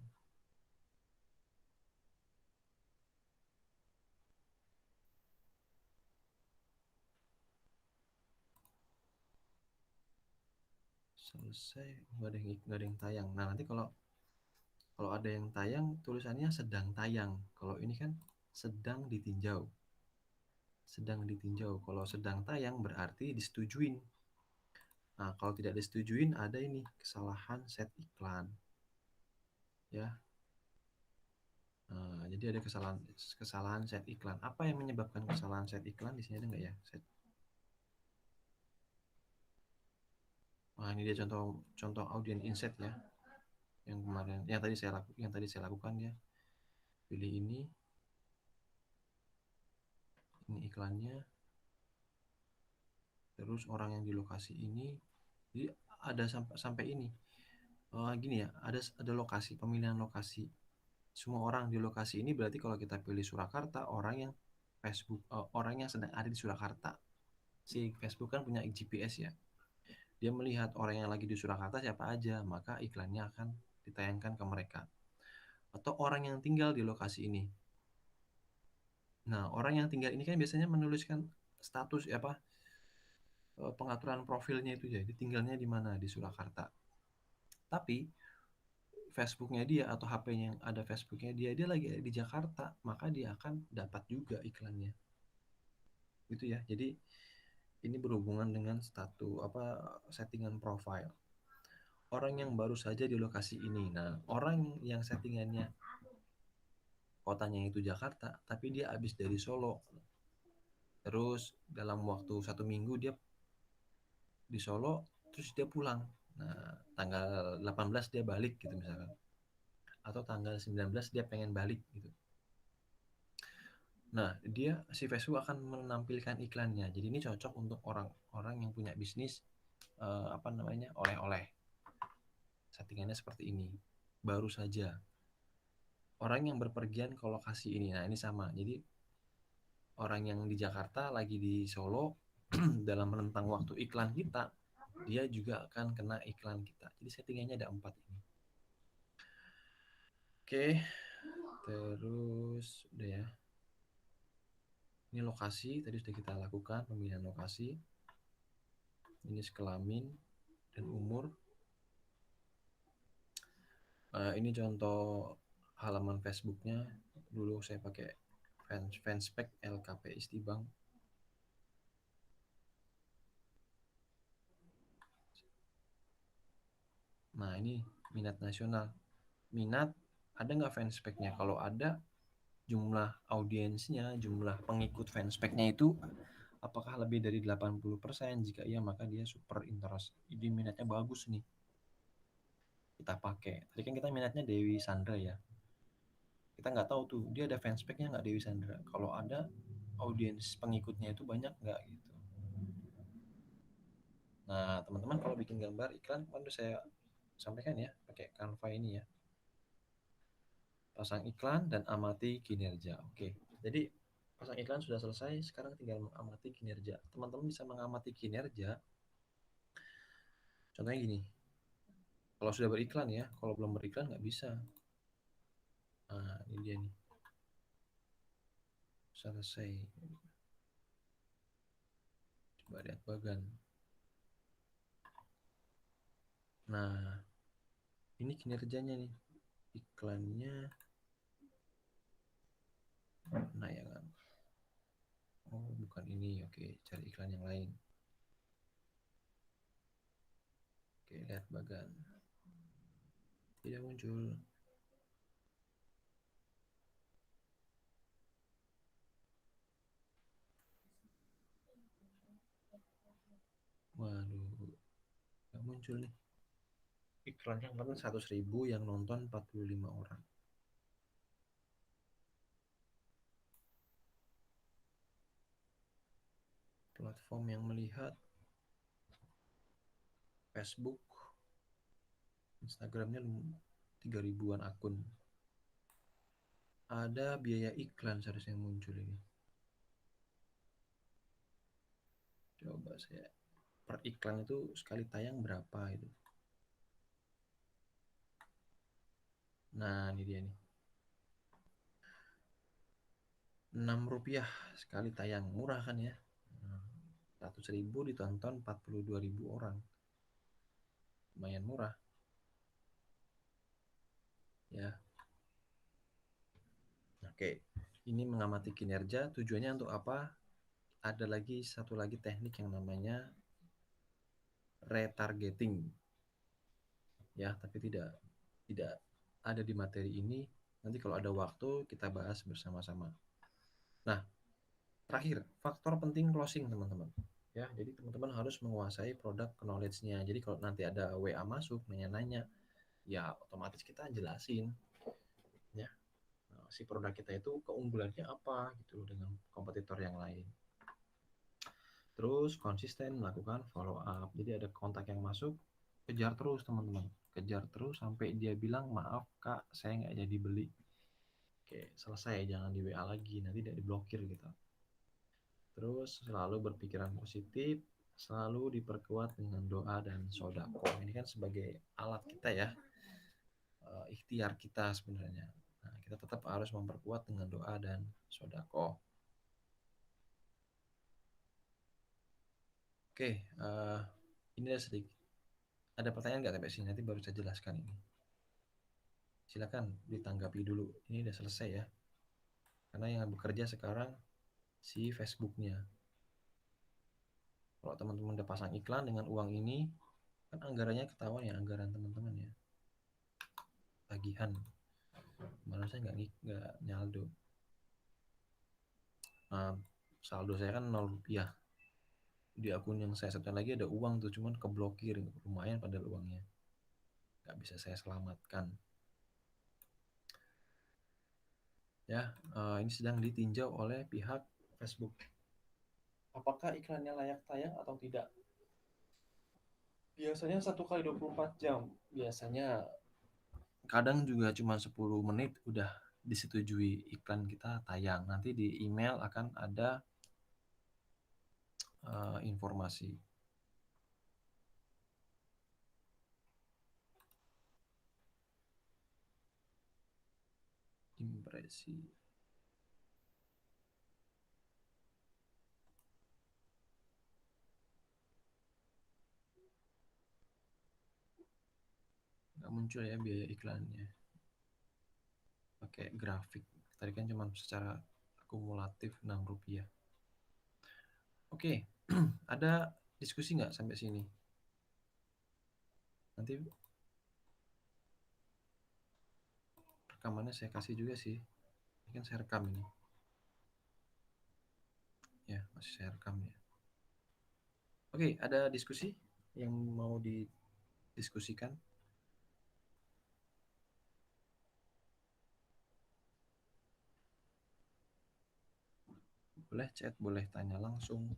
A: Selesai, nggak ada yang tayang. Nah, nanti kalau ada yang tayang, tulisannya sedang tayang. Kalau ini kan sedang ditinjau. Sedang ditinjau. Kalau sedang tayang berarti disetujuin. Nah, kalau tidak disetujuin ada ini kesalahan set iklan. Ya. Nah, jadi ada kesalahan set iklan. Apa yang menyebabkan kesalahan set iklan? Di sini ada nggak ya? Nah, ini dia contoh audience inset ya. Yang kemarin, yang tadi saya lakukan ya. Pilih ini iklannya. Terus orang yang di lokasi ini, jadi ada sampai ini. Gini ya, ada lokasi, pemilihan lokasi. Semua orang di lokasi ini berarti kalau kita pilih Surakarta, orang yang sedang ada di Surakarta. Si Facebook kan punya GPS ya. Dia melihat orang yang lagi di Surakarta siapa aja, maka iklannya akan ditayangkan ke mereka. Atau orang yang tinggal di lokasi ini. Nah, orang yang tinggal ini kan biasanya menuliskan status apa pengaturan profilnya itu jadi tinggalnya di mana di Surakarta. Tapi Facebooknya dia atau HP-nya yang ada Facebooknya dia lagi di Jakarta, maka dia akan dapat juga iklannya. Gitu ya. Jadi ini berhubungan dengan status apa settingan profile. Orang yang baru saja di lokasi ini. Nah, orang yang settingannya kotanya itu Jakarta, tapi dia habis dari Solo. Terus dalam waktu 1 minggu dia di Solo, terus dia pulang. Nah, tanggal 18 dia balik gitu misalkan. Atau tanggal 19 dia pengen balik gitu. Nah, si Facebook akan menampilkan iklannya. Jadi ini cocok untuk orang-orang yang punya bisnis apa namanya oleh-oleh. Settingannya seperti ini. Baru saja orang yang berpergian ke lokasi ini. Nah, ini sama. Jadi orang yang di Jakarta lagi di Solo dalam rentang waktu iklan kita, dia juga akan kena iklan kita. Jadi settingannya ada 4 ini. Oke, terus udah ya. Ini lokasi tadi sudah kita lakukan pemilihan lokasi. Ini kelamin dan umur. Ini contoh halaman Facebooknya. Dulu saya pakai fanspage LKP Istibang. Nah, ini minat nasional. Minat ada nggak fanspage-nya? Kalau ada, jumlah audiensnya, jumlah pengikut fanspage-nya itu apakah lebih dari 80%? Jika iya, maka dia super interest. Jadi minatnya bagus nih. Kita pakai. Tadi kan kita minatnya Dewi Sandra ya. Kita nggak tahu tuh, dia ada fanspage-nya nggak Dewi Sandra. Kalau ada, audiens pengikutnya itu banyak nggak gitu. Nah, teman-teman kalau bikin gambar iklan, kan udah saya sampaikan ya, pakai Canva ini ya. Pasang iklan dan amati kinerja. Oke, jadi pasang iklan sudah selesai, sekarang tinggal mengamati kinerja. Teman-teman bisa mengamati kinerja, contohnya gini, kalau sudah beriklan ya, kalau belum beriklan nggak bisa. Nah, ini dia nih, selesai. Coba lihat bagan. Nah, ini kinerjanya nih, iklannya, penayangan. Oh, bukan ini. Oke, cari iklan yang lain. Oke, lihat bagan. Tidak muncul. Waduh, nggak muncul nih. Iklan yang kemarin 100.000, yang nonton 45 orang. Platform yang melihat Facebook, Instagramnya 3.000-an akun. Ada biaya iklan seharusnya muncul ini. Coba saya, per iklan itu sekali tayang berapa itu. Nah, ini dia nih. Rp6 sekali tayang, murah kan ya. 100.000 ditonton 42.000 orang, lumayan murah ya. Oke, ini mengamati kinerja, tujuannya untuk apa? Ada lagi satu lagi teknik yang namanya retargeting ya, tapi tidak tidak ada di materi ini. Nanti kalau ada waktu kita bahas bersama-sama. Nah, terakhir, faktor penting closing teman-teman. Ya, jadi teman-teman harus menguasai produk knowledge-nya. Jadi kalau nanti ada WA masuk nanya-nanya, ya otomatis kita jelasin ya, si produk kita itu keunggulannya apa gitu loh dengan kompetitor yang lain. Terus konsisten melakukan follow up. Jadi ada kontak yang masuk, kejar terus teman-teman. Kejar terus sampai dia bilang, maaf kak, saya nggak jadi beli. Oke, selesai, jangan di WA lagi, nanti tidak diblokir gitu. Terus selalu berpikiran positif, selalu diperkuat dengan doa dan sodako. Ini kan sebagai alat kita ya, ikhtiar kita sebenarnya. Nah, kita tetap harus memperkuat dengan doa dan sodako. Oke, ini ada sedikit. Ada pertanyaan nggak sampai sini? Nanti baru saya jelaskan ini. Silakan ditanggapi dulu. Ini udah selesai ya. Karena yang bekerja sekarang si Facebooknya. Kalau teman-teman udah pasang iklan dengan uang ini, kan anggarannya ketahuan ya, anggaran teman-teman ya. Tagihan. Malah saya nggak nyaldo. Nah, saldo saya kan Rp0. Di akun yang saya satukan lagi ada uang tuh, cuman keblokir. Lumayan padahal uangnya. Nggak bisa saya selamatkan. Ya, ini sedang ditinjau oleh pihak Facebook. Apakah iklannya layak tayang atau tidak? Biasanya 1 kali 24 jam. Biasanya kadang juga cuma 10 menit udah disetujui iklan kita tayang. Nanti di email akan ada informasi. Impresi. Nggak muncul ya biaya iklannya. Pakai grafik. Tadi kan cuma secara akumulatif Rp6. Oke, ada diskusi nggak sampai sini? Nanti rekamannya saya kasih juga sih. Ini kan saya rekam ini. Ya, masih saya rekam ya. Oke, ada diskusi yang mau didiskusikan? Boleh chat, boleh tanya langsung.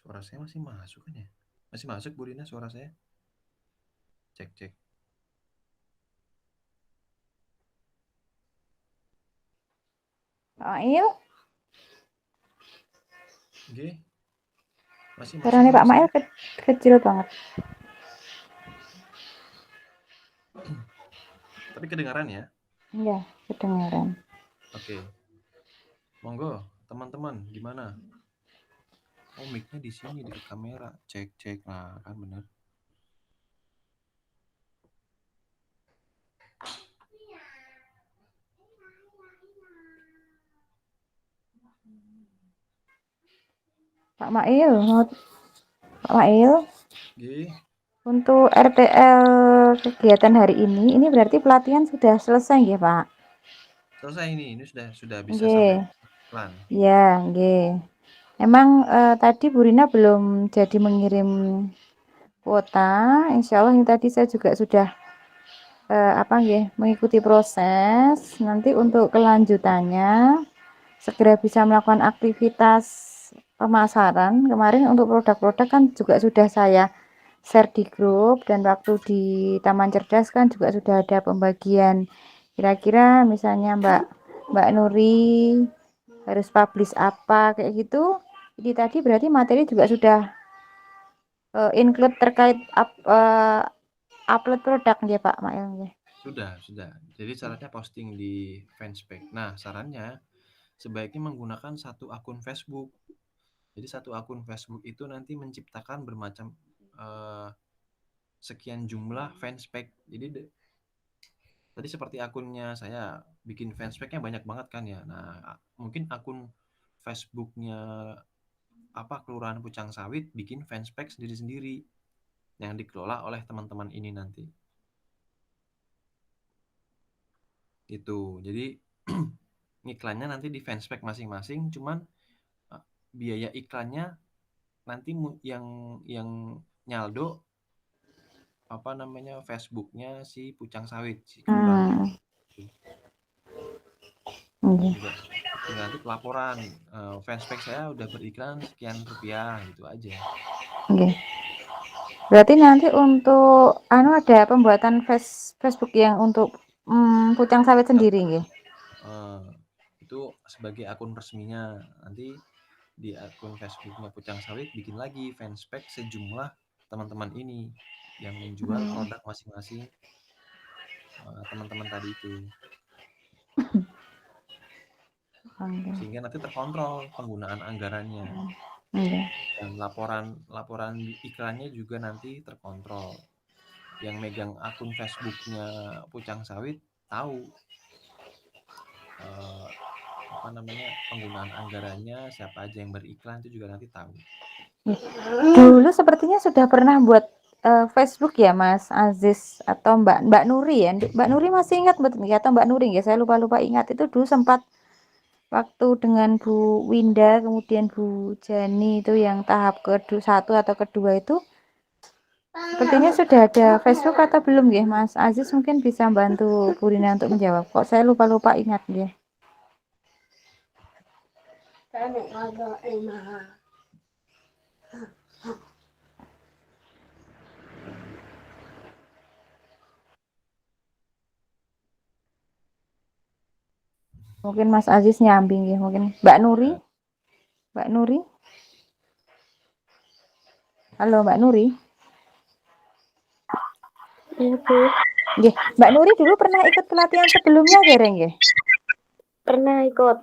A: Suara saya masih masuk kan ya? Masih masuk Bu Rina suara saya? Cek cek.
B: Mail,
A: Oke, masih
B: suaranya
A: dengar
B: Pak Mail
A: saya?
B: kecil banget.
A: Tapi kedengaran ya?
B: Iya, kedengaran.
A: Oke. Monggo, teman-teman, gimana? Oh, mic-nya di sini dekat kamera. Cek cek. Nah, kan bener.
B: Pak Mail, Pak Mail,
A: Oke,
B: untuk RTL kegiatan hari ini berarti pelatihan sudah selesai ya Pak?
A: selesai ini sudah bisa sampai
B: Nggih.
A: iklan.
B: Ya, nggih. Emang tadi Bu Rina belum jadi mengirim kuota. Insya Allah ini tadi saya juga sudah apa nggih mengikuti proses. Nanti untuk kelanjutannya segera bisa melakukan aktivitas pemasaran. Kemarin untuk produk-produk kan juga sudah saya share di grup, dan waktu di Taman Cerdas kan juga sudah ada pembagian. Kira-kira misalnya Mbak Nuri harus publish apa kayak gitu. Ini tadi berarti materi juga sudah include terkait upload produk ya Pak Mail ya.
A: Sudah. Jadi syaratnya posting di fanspage. Nah, sarannya sebaiknya menggunakan satu akun Facebook. Jadi satu akun Facebook itu nanti menciptakan bermacam eh, sekian jumlah fanspage. Jadi tadi seperti akunnya saya bikin fanspage-nya banyak banget kan ya. Nah, mungkin akun Facebook-nya apa Kelurahan Pucang Sawit bikin fanspage sendiri-sendiri yang dikelola oleh teman-teman ini nanti. Itu. Jadi iklannya nanti di fanspage masing-masing, cuman biaya iklannya nanti yang nyaldo apa namanya Facebooknya si Pucang Sawit, si Kelurahan
B: Hmm,
A: Pucang Sawit.
B: okay.
A: Tinggal nanti pelaporan fanspage saya udah beriklan sekian rupiah gitu aja.
B: Okay. Berarti nanti untuk ada pembuatan Facebook yang untuk Pucang Sawit sendiri nggih.
A: Itu sebagai akun resminya. Nanti di akun Facebooknya Pucang Sawit bikin lagi fanspage sejumlah teman-teman ini yang menjual produk masing-masing teman-teman tadi itu.
B: Okay.
A: Sehingga nanti terkontrol penggunaan anggarannya.
B: Okay.
A: Dan laporan iklannya juga nanti terkontrol. Yang megang akun Facebooknya Pucang Sawit tahu eh, apa namanya penggunaan anggarannya, siapa aja yang beriklan itu juga nanti tahu.
B: Dulu sepertinya sudah pernah buat Facebook ya Mas Aziz atau Mbak Nuri ya. Mbak Nuri masih ingat betul nggak, atau Mbak Nuri ya? Saya lupa ingat, itu dulu sempat waktu dengan Bu Winda kemudian Bu Jani itu yang tahap kedua satu atau kedua itu sepertinya sudah ada Facebook atau belum ya Mas Aziz, mungkin bisa bantu Bu Rina untuk menjawab. Kok saya lupa ingat ya. Mungkin Mas Aziz nyambing ya, mungkin Mbak Nuri.
A: Ya.
B: Mbak Nuri. Halo Mbak Nuri.
C: Iya, Bu.
B: Nggih, Mbak Nuri dulu pernah ikut pelatihan sebelumnya dereng nggih?
C: Pernah ikut.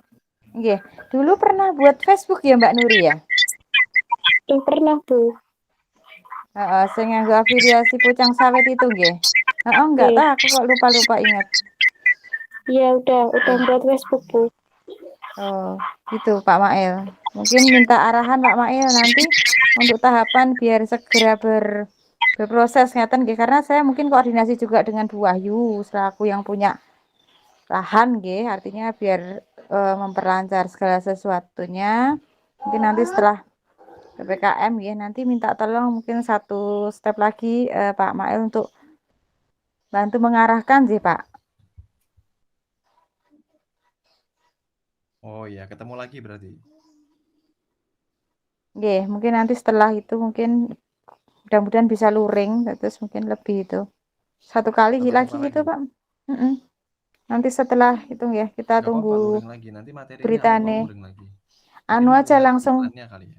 B: Nggih. Dulu pernah buat Facebook ya Mbak Nuri ya?
C: Pernah, Bu.
B: Heeh, sing nganggo afiliasi Pucang Sawit itu nggih. Heeh, enggak
C: Nggih.
B: tahu aku kok lupa ingat.
C: Iya, udah buat Facebook, Bu.
B: Oh, gitu Pak Mail. Mungkin minta arahan Pak Mail nanti untuk tahapan biar segera berproses ngeten nggih, karena saya mungkin koordinasi juga dengan Bu Wahyu selaku yang punya lahan nggih, artinya biar memperlancar segala sesuatunya. Mungkin nanti setelah PPKM ya, nanti minta tolong mungkin satu step lagi Pak Mail untuk bantu mengarahkan sih Pak.
A: Oh iya, ketemu lagi berarti.
B: Nggih, mungkin nanti setelah itu mungkin mudah-mudahan bisa luring, terus mungkin lebih itu. Satu kali
A: Tatap
B: lagi
A: muka
B: gitu,
A: lagi.
B: Pak. Mm-mm. Nanti setelah itu ya, kita
A: Nggak apa-apa
B: tunggu
A: luring lagi. Nanti materinya apa kok
B: beritane.
A: luring lagi. Mungkin
B: Anu aja
A: melihat
B: langsung,
A: iklannya kali ya.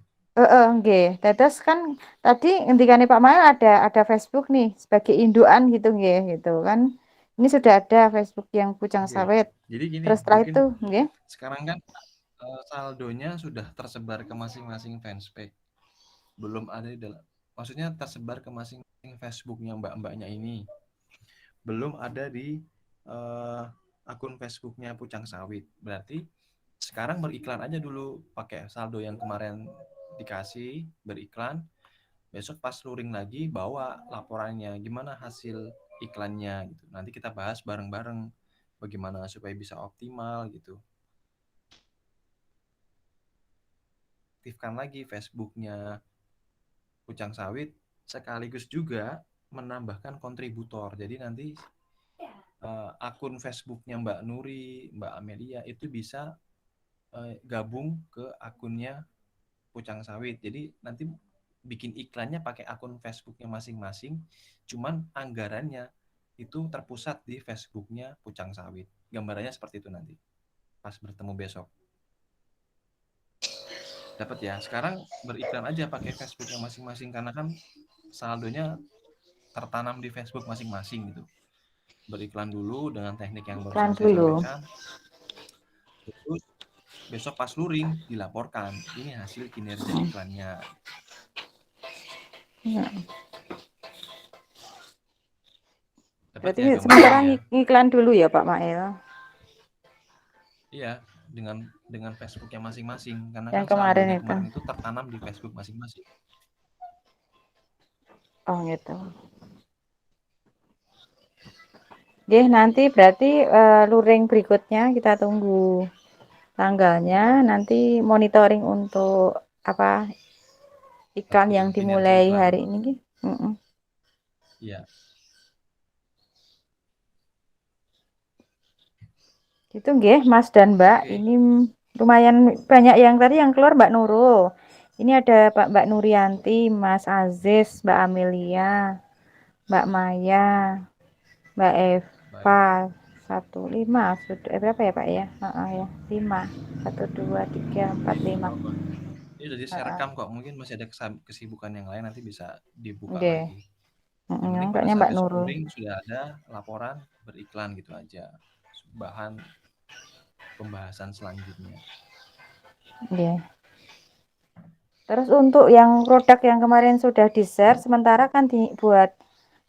B: nggih. Dados kan tadi ngendikane Pak Mail ada Facebook nih sebagai indukan gitu nggih, gitu kan. Ini sudah ada Facebook yang Pucang
A: Oke.
B: Sawit.
A: Jadi gini,
B: Terus setelah
A: mungkin
B: itu nggih,
A: sekarang kan saldonya sudah tersebar ke masing-masing fanspage. Belum ada di dalam, maksudnya tersebar ke masing-masing Facebooknya mbak-mbaknya ini. Belum ada di akun Facebooknya Pucang Sawit. Berarti sekarang beriklan aja dulu pakai saldo yang kemarin dikasih beriklan. Besok pas luring lagi bawa laporannya gimana hasil iklannya gitu. Nanti kita bahas bareng-bareng bagaimana supaya bisa optimal gitu. Aktifkan lagi Facebooknya Pucang Sawit sekaligus juga menambahkan kontributor. Jadi nanti akun Facebooknya Mbak Nuri, Mbak Amelia itu bisa gabung ke akunnya Pucang Sawit. Jadi nanti bikin iklannya pakai akun Facebooknya masing-masing, cuman anggarannya itu terpusat di Facebooknya Pucang Sawit. Gambarannya seperti itu nanti pas bertemu besok. Dapat ya. Sekarang beriklan aja pakai Facebooknya masing-masing karena kan saldonya tertanam di Facebook masing-masing gitu. Beriklan dulu dengan teknik yang
B: iklan
A: barusan saya
B: dulu.
A: sampaikan. Terus besok pas luring dilaporkan ini hasil kinerja iklannya.
B: Ya.
A: Dapat
B: Berarti
A: ya
B: sementara
A: gambarannya ya?
B: ngiklan dulu ya Pak Mail.
A: Iya, dengan Facebooknya masing-masing karena
B: Yang
A: kan
B: kemarin
A: saldonya
B: itu.
A: kemarin itu tertanam di Facebook masing-masing.
B: Oh gitu. Oke, nanti berarti luring berikutnya kita tunggu tanggalnya, nanti monitoring untuk apa iklan
A: Betul,
B: yang
A: kinerja
B: dimulai
A: iklan.
B: hari ini.
A: Iya,
B: Itu nggih Mas dan Mbak,
A: oke.
B: ini lumayan banyak yang tadi yang keluar Mbak Nurul. Ini ada Mbak Nurianti, Mas Aziz, Mbak Amelia, Mbak Maya, Mbak
A: Baik.
B: Eva. 15 sudah berapa ya Pak ya? Ya, 5. 1 2 3 4
A: Nggak
B: 5.
A: apa-apa. Ini udah saya
B: Heeh.
A: rekam kok. Mungkin masih ada kesibukan yang lain nanti bisa dibuka
B: Nggih.
A: lagi. Yang penting pada
B: Kayaknya
A: saat
B: Mbak
A: besok
B: Nurul.
A: luring sudah ada laporan beriklan gitu aja. Bahan pembahasan selanjutnya.
B: Nggih. Terus untuk yang produk yang kemarin sudah di-share, sementara kan buat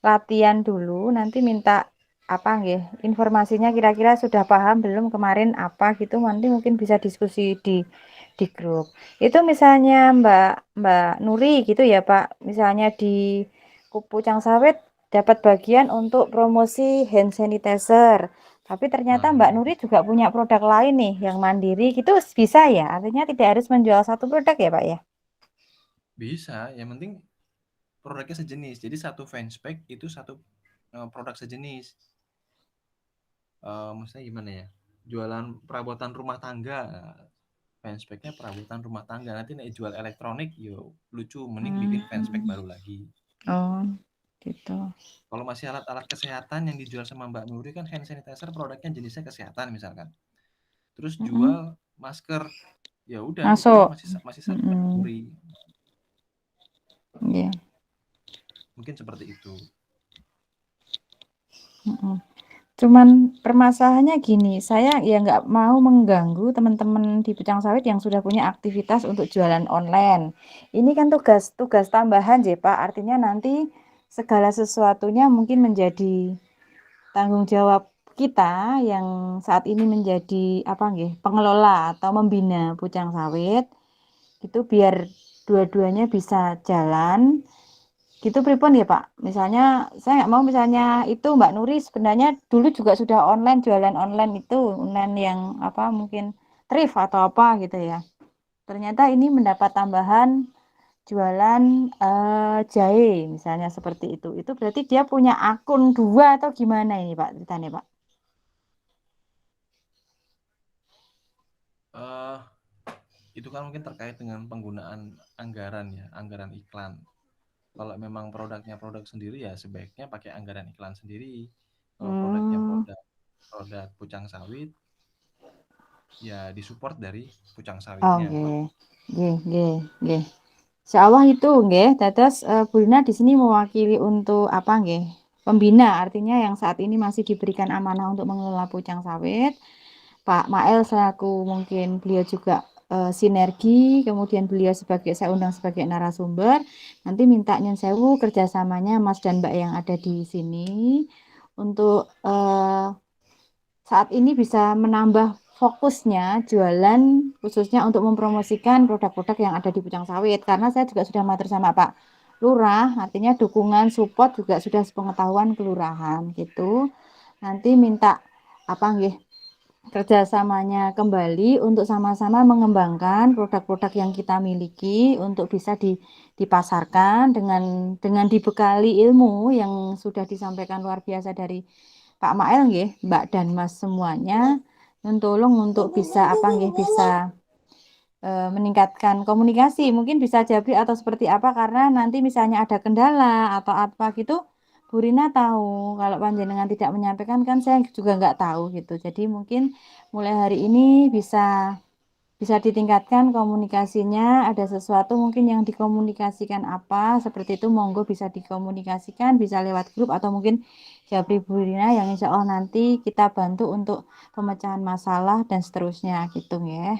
B: latihan dulu, nanti minta apa nggih, informasinya kira-kira sudah paham belum kemarin apa gitu, nanti mungkin bisa diskusi di grup. Itu misalnya Mbak Nuri gitu ya Pak, misalnya di Pucang Sawit dapat bagian untuk promosi hand sanitizer. Tapi ternyata Mbak
A: Aha.
B: Nuri juga punya produk lain nih yang mandiri, gitu bisa ya? Artinya tidak harus menjual satu produk ya Pak ya?
A: Bisa, yang penting produknya sejenis. Jadi satu fanspage itu satu produk sejenis. Maksudnya gimana ya? Jualan perabotan rumah tangga. Fanspage-nya perabotan rumah tangga. Nanti nih jual elektronik, yo lucu. Mending bikin fanspage
B: Hmm.
A: baru lagi.
B: Oh, gitu.
A: Kalau masih alat-alat kesehatan yang dijual sama Mbak Nuri kan hand sanitizer produknya jenisnya kesehatan misalkan. Terus
B: Mm-mm.
A: jual masker, ya udah itu
B: Masuk.
A: masih satu
B: Mm-mm.
A: kategori.
B: Iya.
A: Mungkin seperti itu.
B: Mm-mm. Cuman permasalahannya gini, saya ya nggak mau mengganggu teman-teman di Pucang Sawit yang sudah punya aktivitas untuk jualan online. Ini kan tugas tambahan sih Pak, artinya nanti segala sesuatunya mungkin menjadi tanggung jawab kita yang saat ini menjadi apa nggih, pengelola atau membina Pucang Sawit. Itu biar dua-duanya bisa jalan. Gitu pripun ya Pak? Misalnya saya nggak mau misalnya itu Mbak Nuri sebenarnya dulu juga sudah online jualan online itu online yang apa mungkin thrift atau apa gitu ya. Ternyata ini mendapat tambahan jualan jahe misalnya seperti itu. Itu berarti dia punya akun dua atau gimana ini Pak ceritanya Pak?
A: uh, itu kan mungkin terkait dengan penggunaan anggaran ya, anggaran iklan. Kalau memang produknya produk sendiri ya sebaiknya pakai anggaran iklan sendiri. Kalau produknya produk pucang sawit ya disupport dari pucang sawitnya.
B: Nggih, nggih, nggih. Insyaallah itu nggih, dados Bu Rina di sini mewakili untuk apa nggih? Pembina, artinya yang saat ini masih diberikan amanah untuk mengelola pucang sawit. Pak Mael selaku mungkin beliau juga sinergi, kemudian beliau sebagai saya undang sebagai narasumber. Nanti minta nyun sewu kerjasamanya Mas dan Mbak yang ada di sini untuk saat ini bisa menambah fokusnya jualan khususnya untuk mempromosikan produk-produk yang ada di Pucang Sawit, karena saya juga sudah matur sama Pak Lurah, artinya dukungan support juga sudah sepengetahuan kelurahan gitu. Nanti minta apa nggih kerjasamanya kembali untuk sama-sama mengembangkan produk-produk yang kita miliki untuk bisa dipasarkan dengan dibekali ilmu yang sudah disampaikan luar biasa dari Pak Mael nggih, Mbak dan Mas semuanya. Tolong untuk bisa apa nggih bisa meningkatkan komunikasi, mungkin bisa Jabri atau seperti apa, karena nanti misalnya ada kendala atau apa gitu Bu Rina tahu, kalau panjenengan tidak menyampaikan kan saya juga nggak tahu gitu. Jadi mungkin mulai hari ini bisa bisa ditingkatkan komunikasinya, ada sesuatu mungkin yang dikomunikasikan apa seperti itu, monggo bisa dikomunikasikan, bisa lewat grup atau mungkin Jabri Bu Rina yang insya Allah nanti kita bantu untuk pemecahan masalah dan seterusnya gitu ya.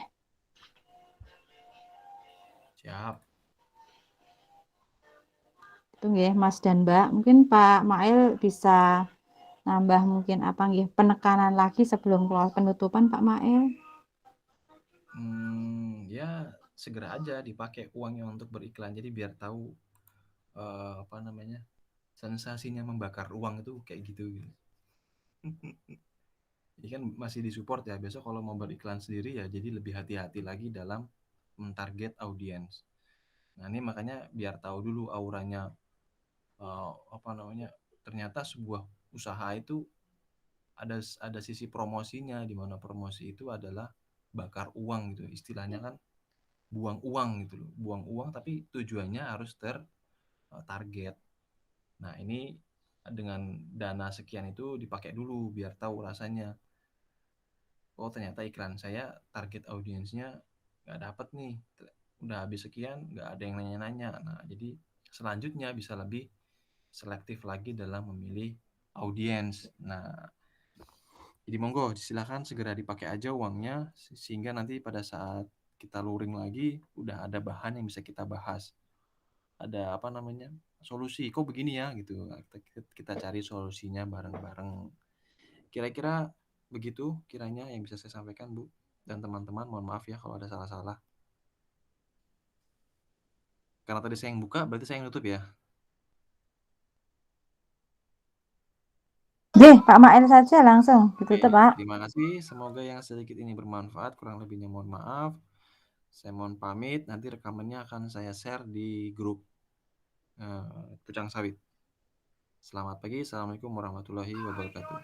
A: Siap.
B: Itu nggih Mas dan Mbak. Mungkin Pak Mail bisa nambah mungkin apa nggih penekanan lagi sebelum penutupan Pak Mail.
A: Ya segera aja dipakai uangnya untuk beriklan. Jadi biar tahu apa namanya sensasinya membakar uang itu kayak gitu. Ini kan masih disupport ya. Besok kalau mau beriklan sendiri ya jadi lebih hati-hati lagi dalam mentarget audiens. Nah ini makanya biar tahu dulu auranya apa namanya. Ternyata sebuah usaha itu ada sisi promosinya, di mana promosi itu adalah bakar uang gitu. Istilahnya kan buang uang gitu loh. Buang uang tapi tujuannya harus target. Nah, ini dengan dana sekian itu dipakai dulu biar tahu rasanya. Oh, ternyata iklan saya target audiensnya nggak dapet nih. Udah habis sekian, nggak ada yang nanya-nanya. Nah, jadi selanjutnya bisa lebih selektif lagi dalam memilih audiens. Nah, jadi monggo silakan segera dipakai aja uangnya sehingga nanti pada saat kita luring lagi udah ada bahan yang bisa kita bahas. Ada apa namanya? Solusi. Kok begini ya gitu. Kita cari solusinya bareng-bareng. Kira-kira begitu kiranya yang bisa saya sampaikan, Bu. Dan teman-teman, mohon maaf ya kalau ada salah-salah. Karena tadi saya yang buka, berarti saya yang nutup ya.
B: Nggih, Pak Mail saja langsung ditutup,
A: Oke,
B: Pak.
A: terima kasih. Semoga yang sedikit ini bermanfaat. Kurang lebihnya mohon maaf. Saya mohon pamit. Nanti rekamannya akan saya share di grup Pucang Sawit. Selamat pagi. Assalamualaikum warahmatullahi wabarakatuh.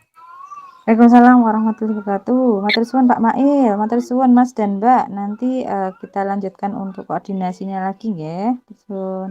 B: Waalaikumsalam warahmatullahi wabarakatuh. Matur suwun Pak Mail, matur suwun Mas dan Mbak. Nanti kita lanjutkan untuk koordinasinya lagi nggih. Matur suwun.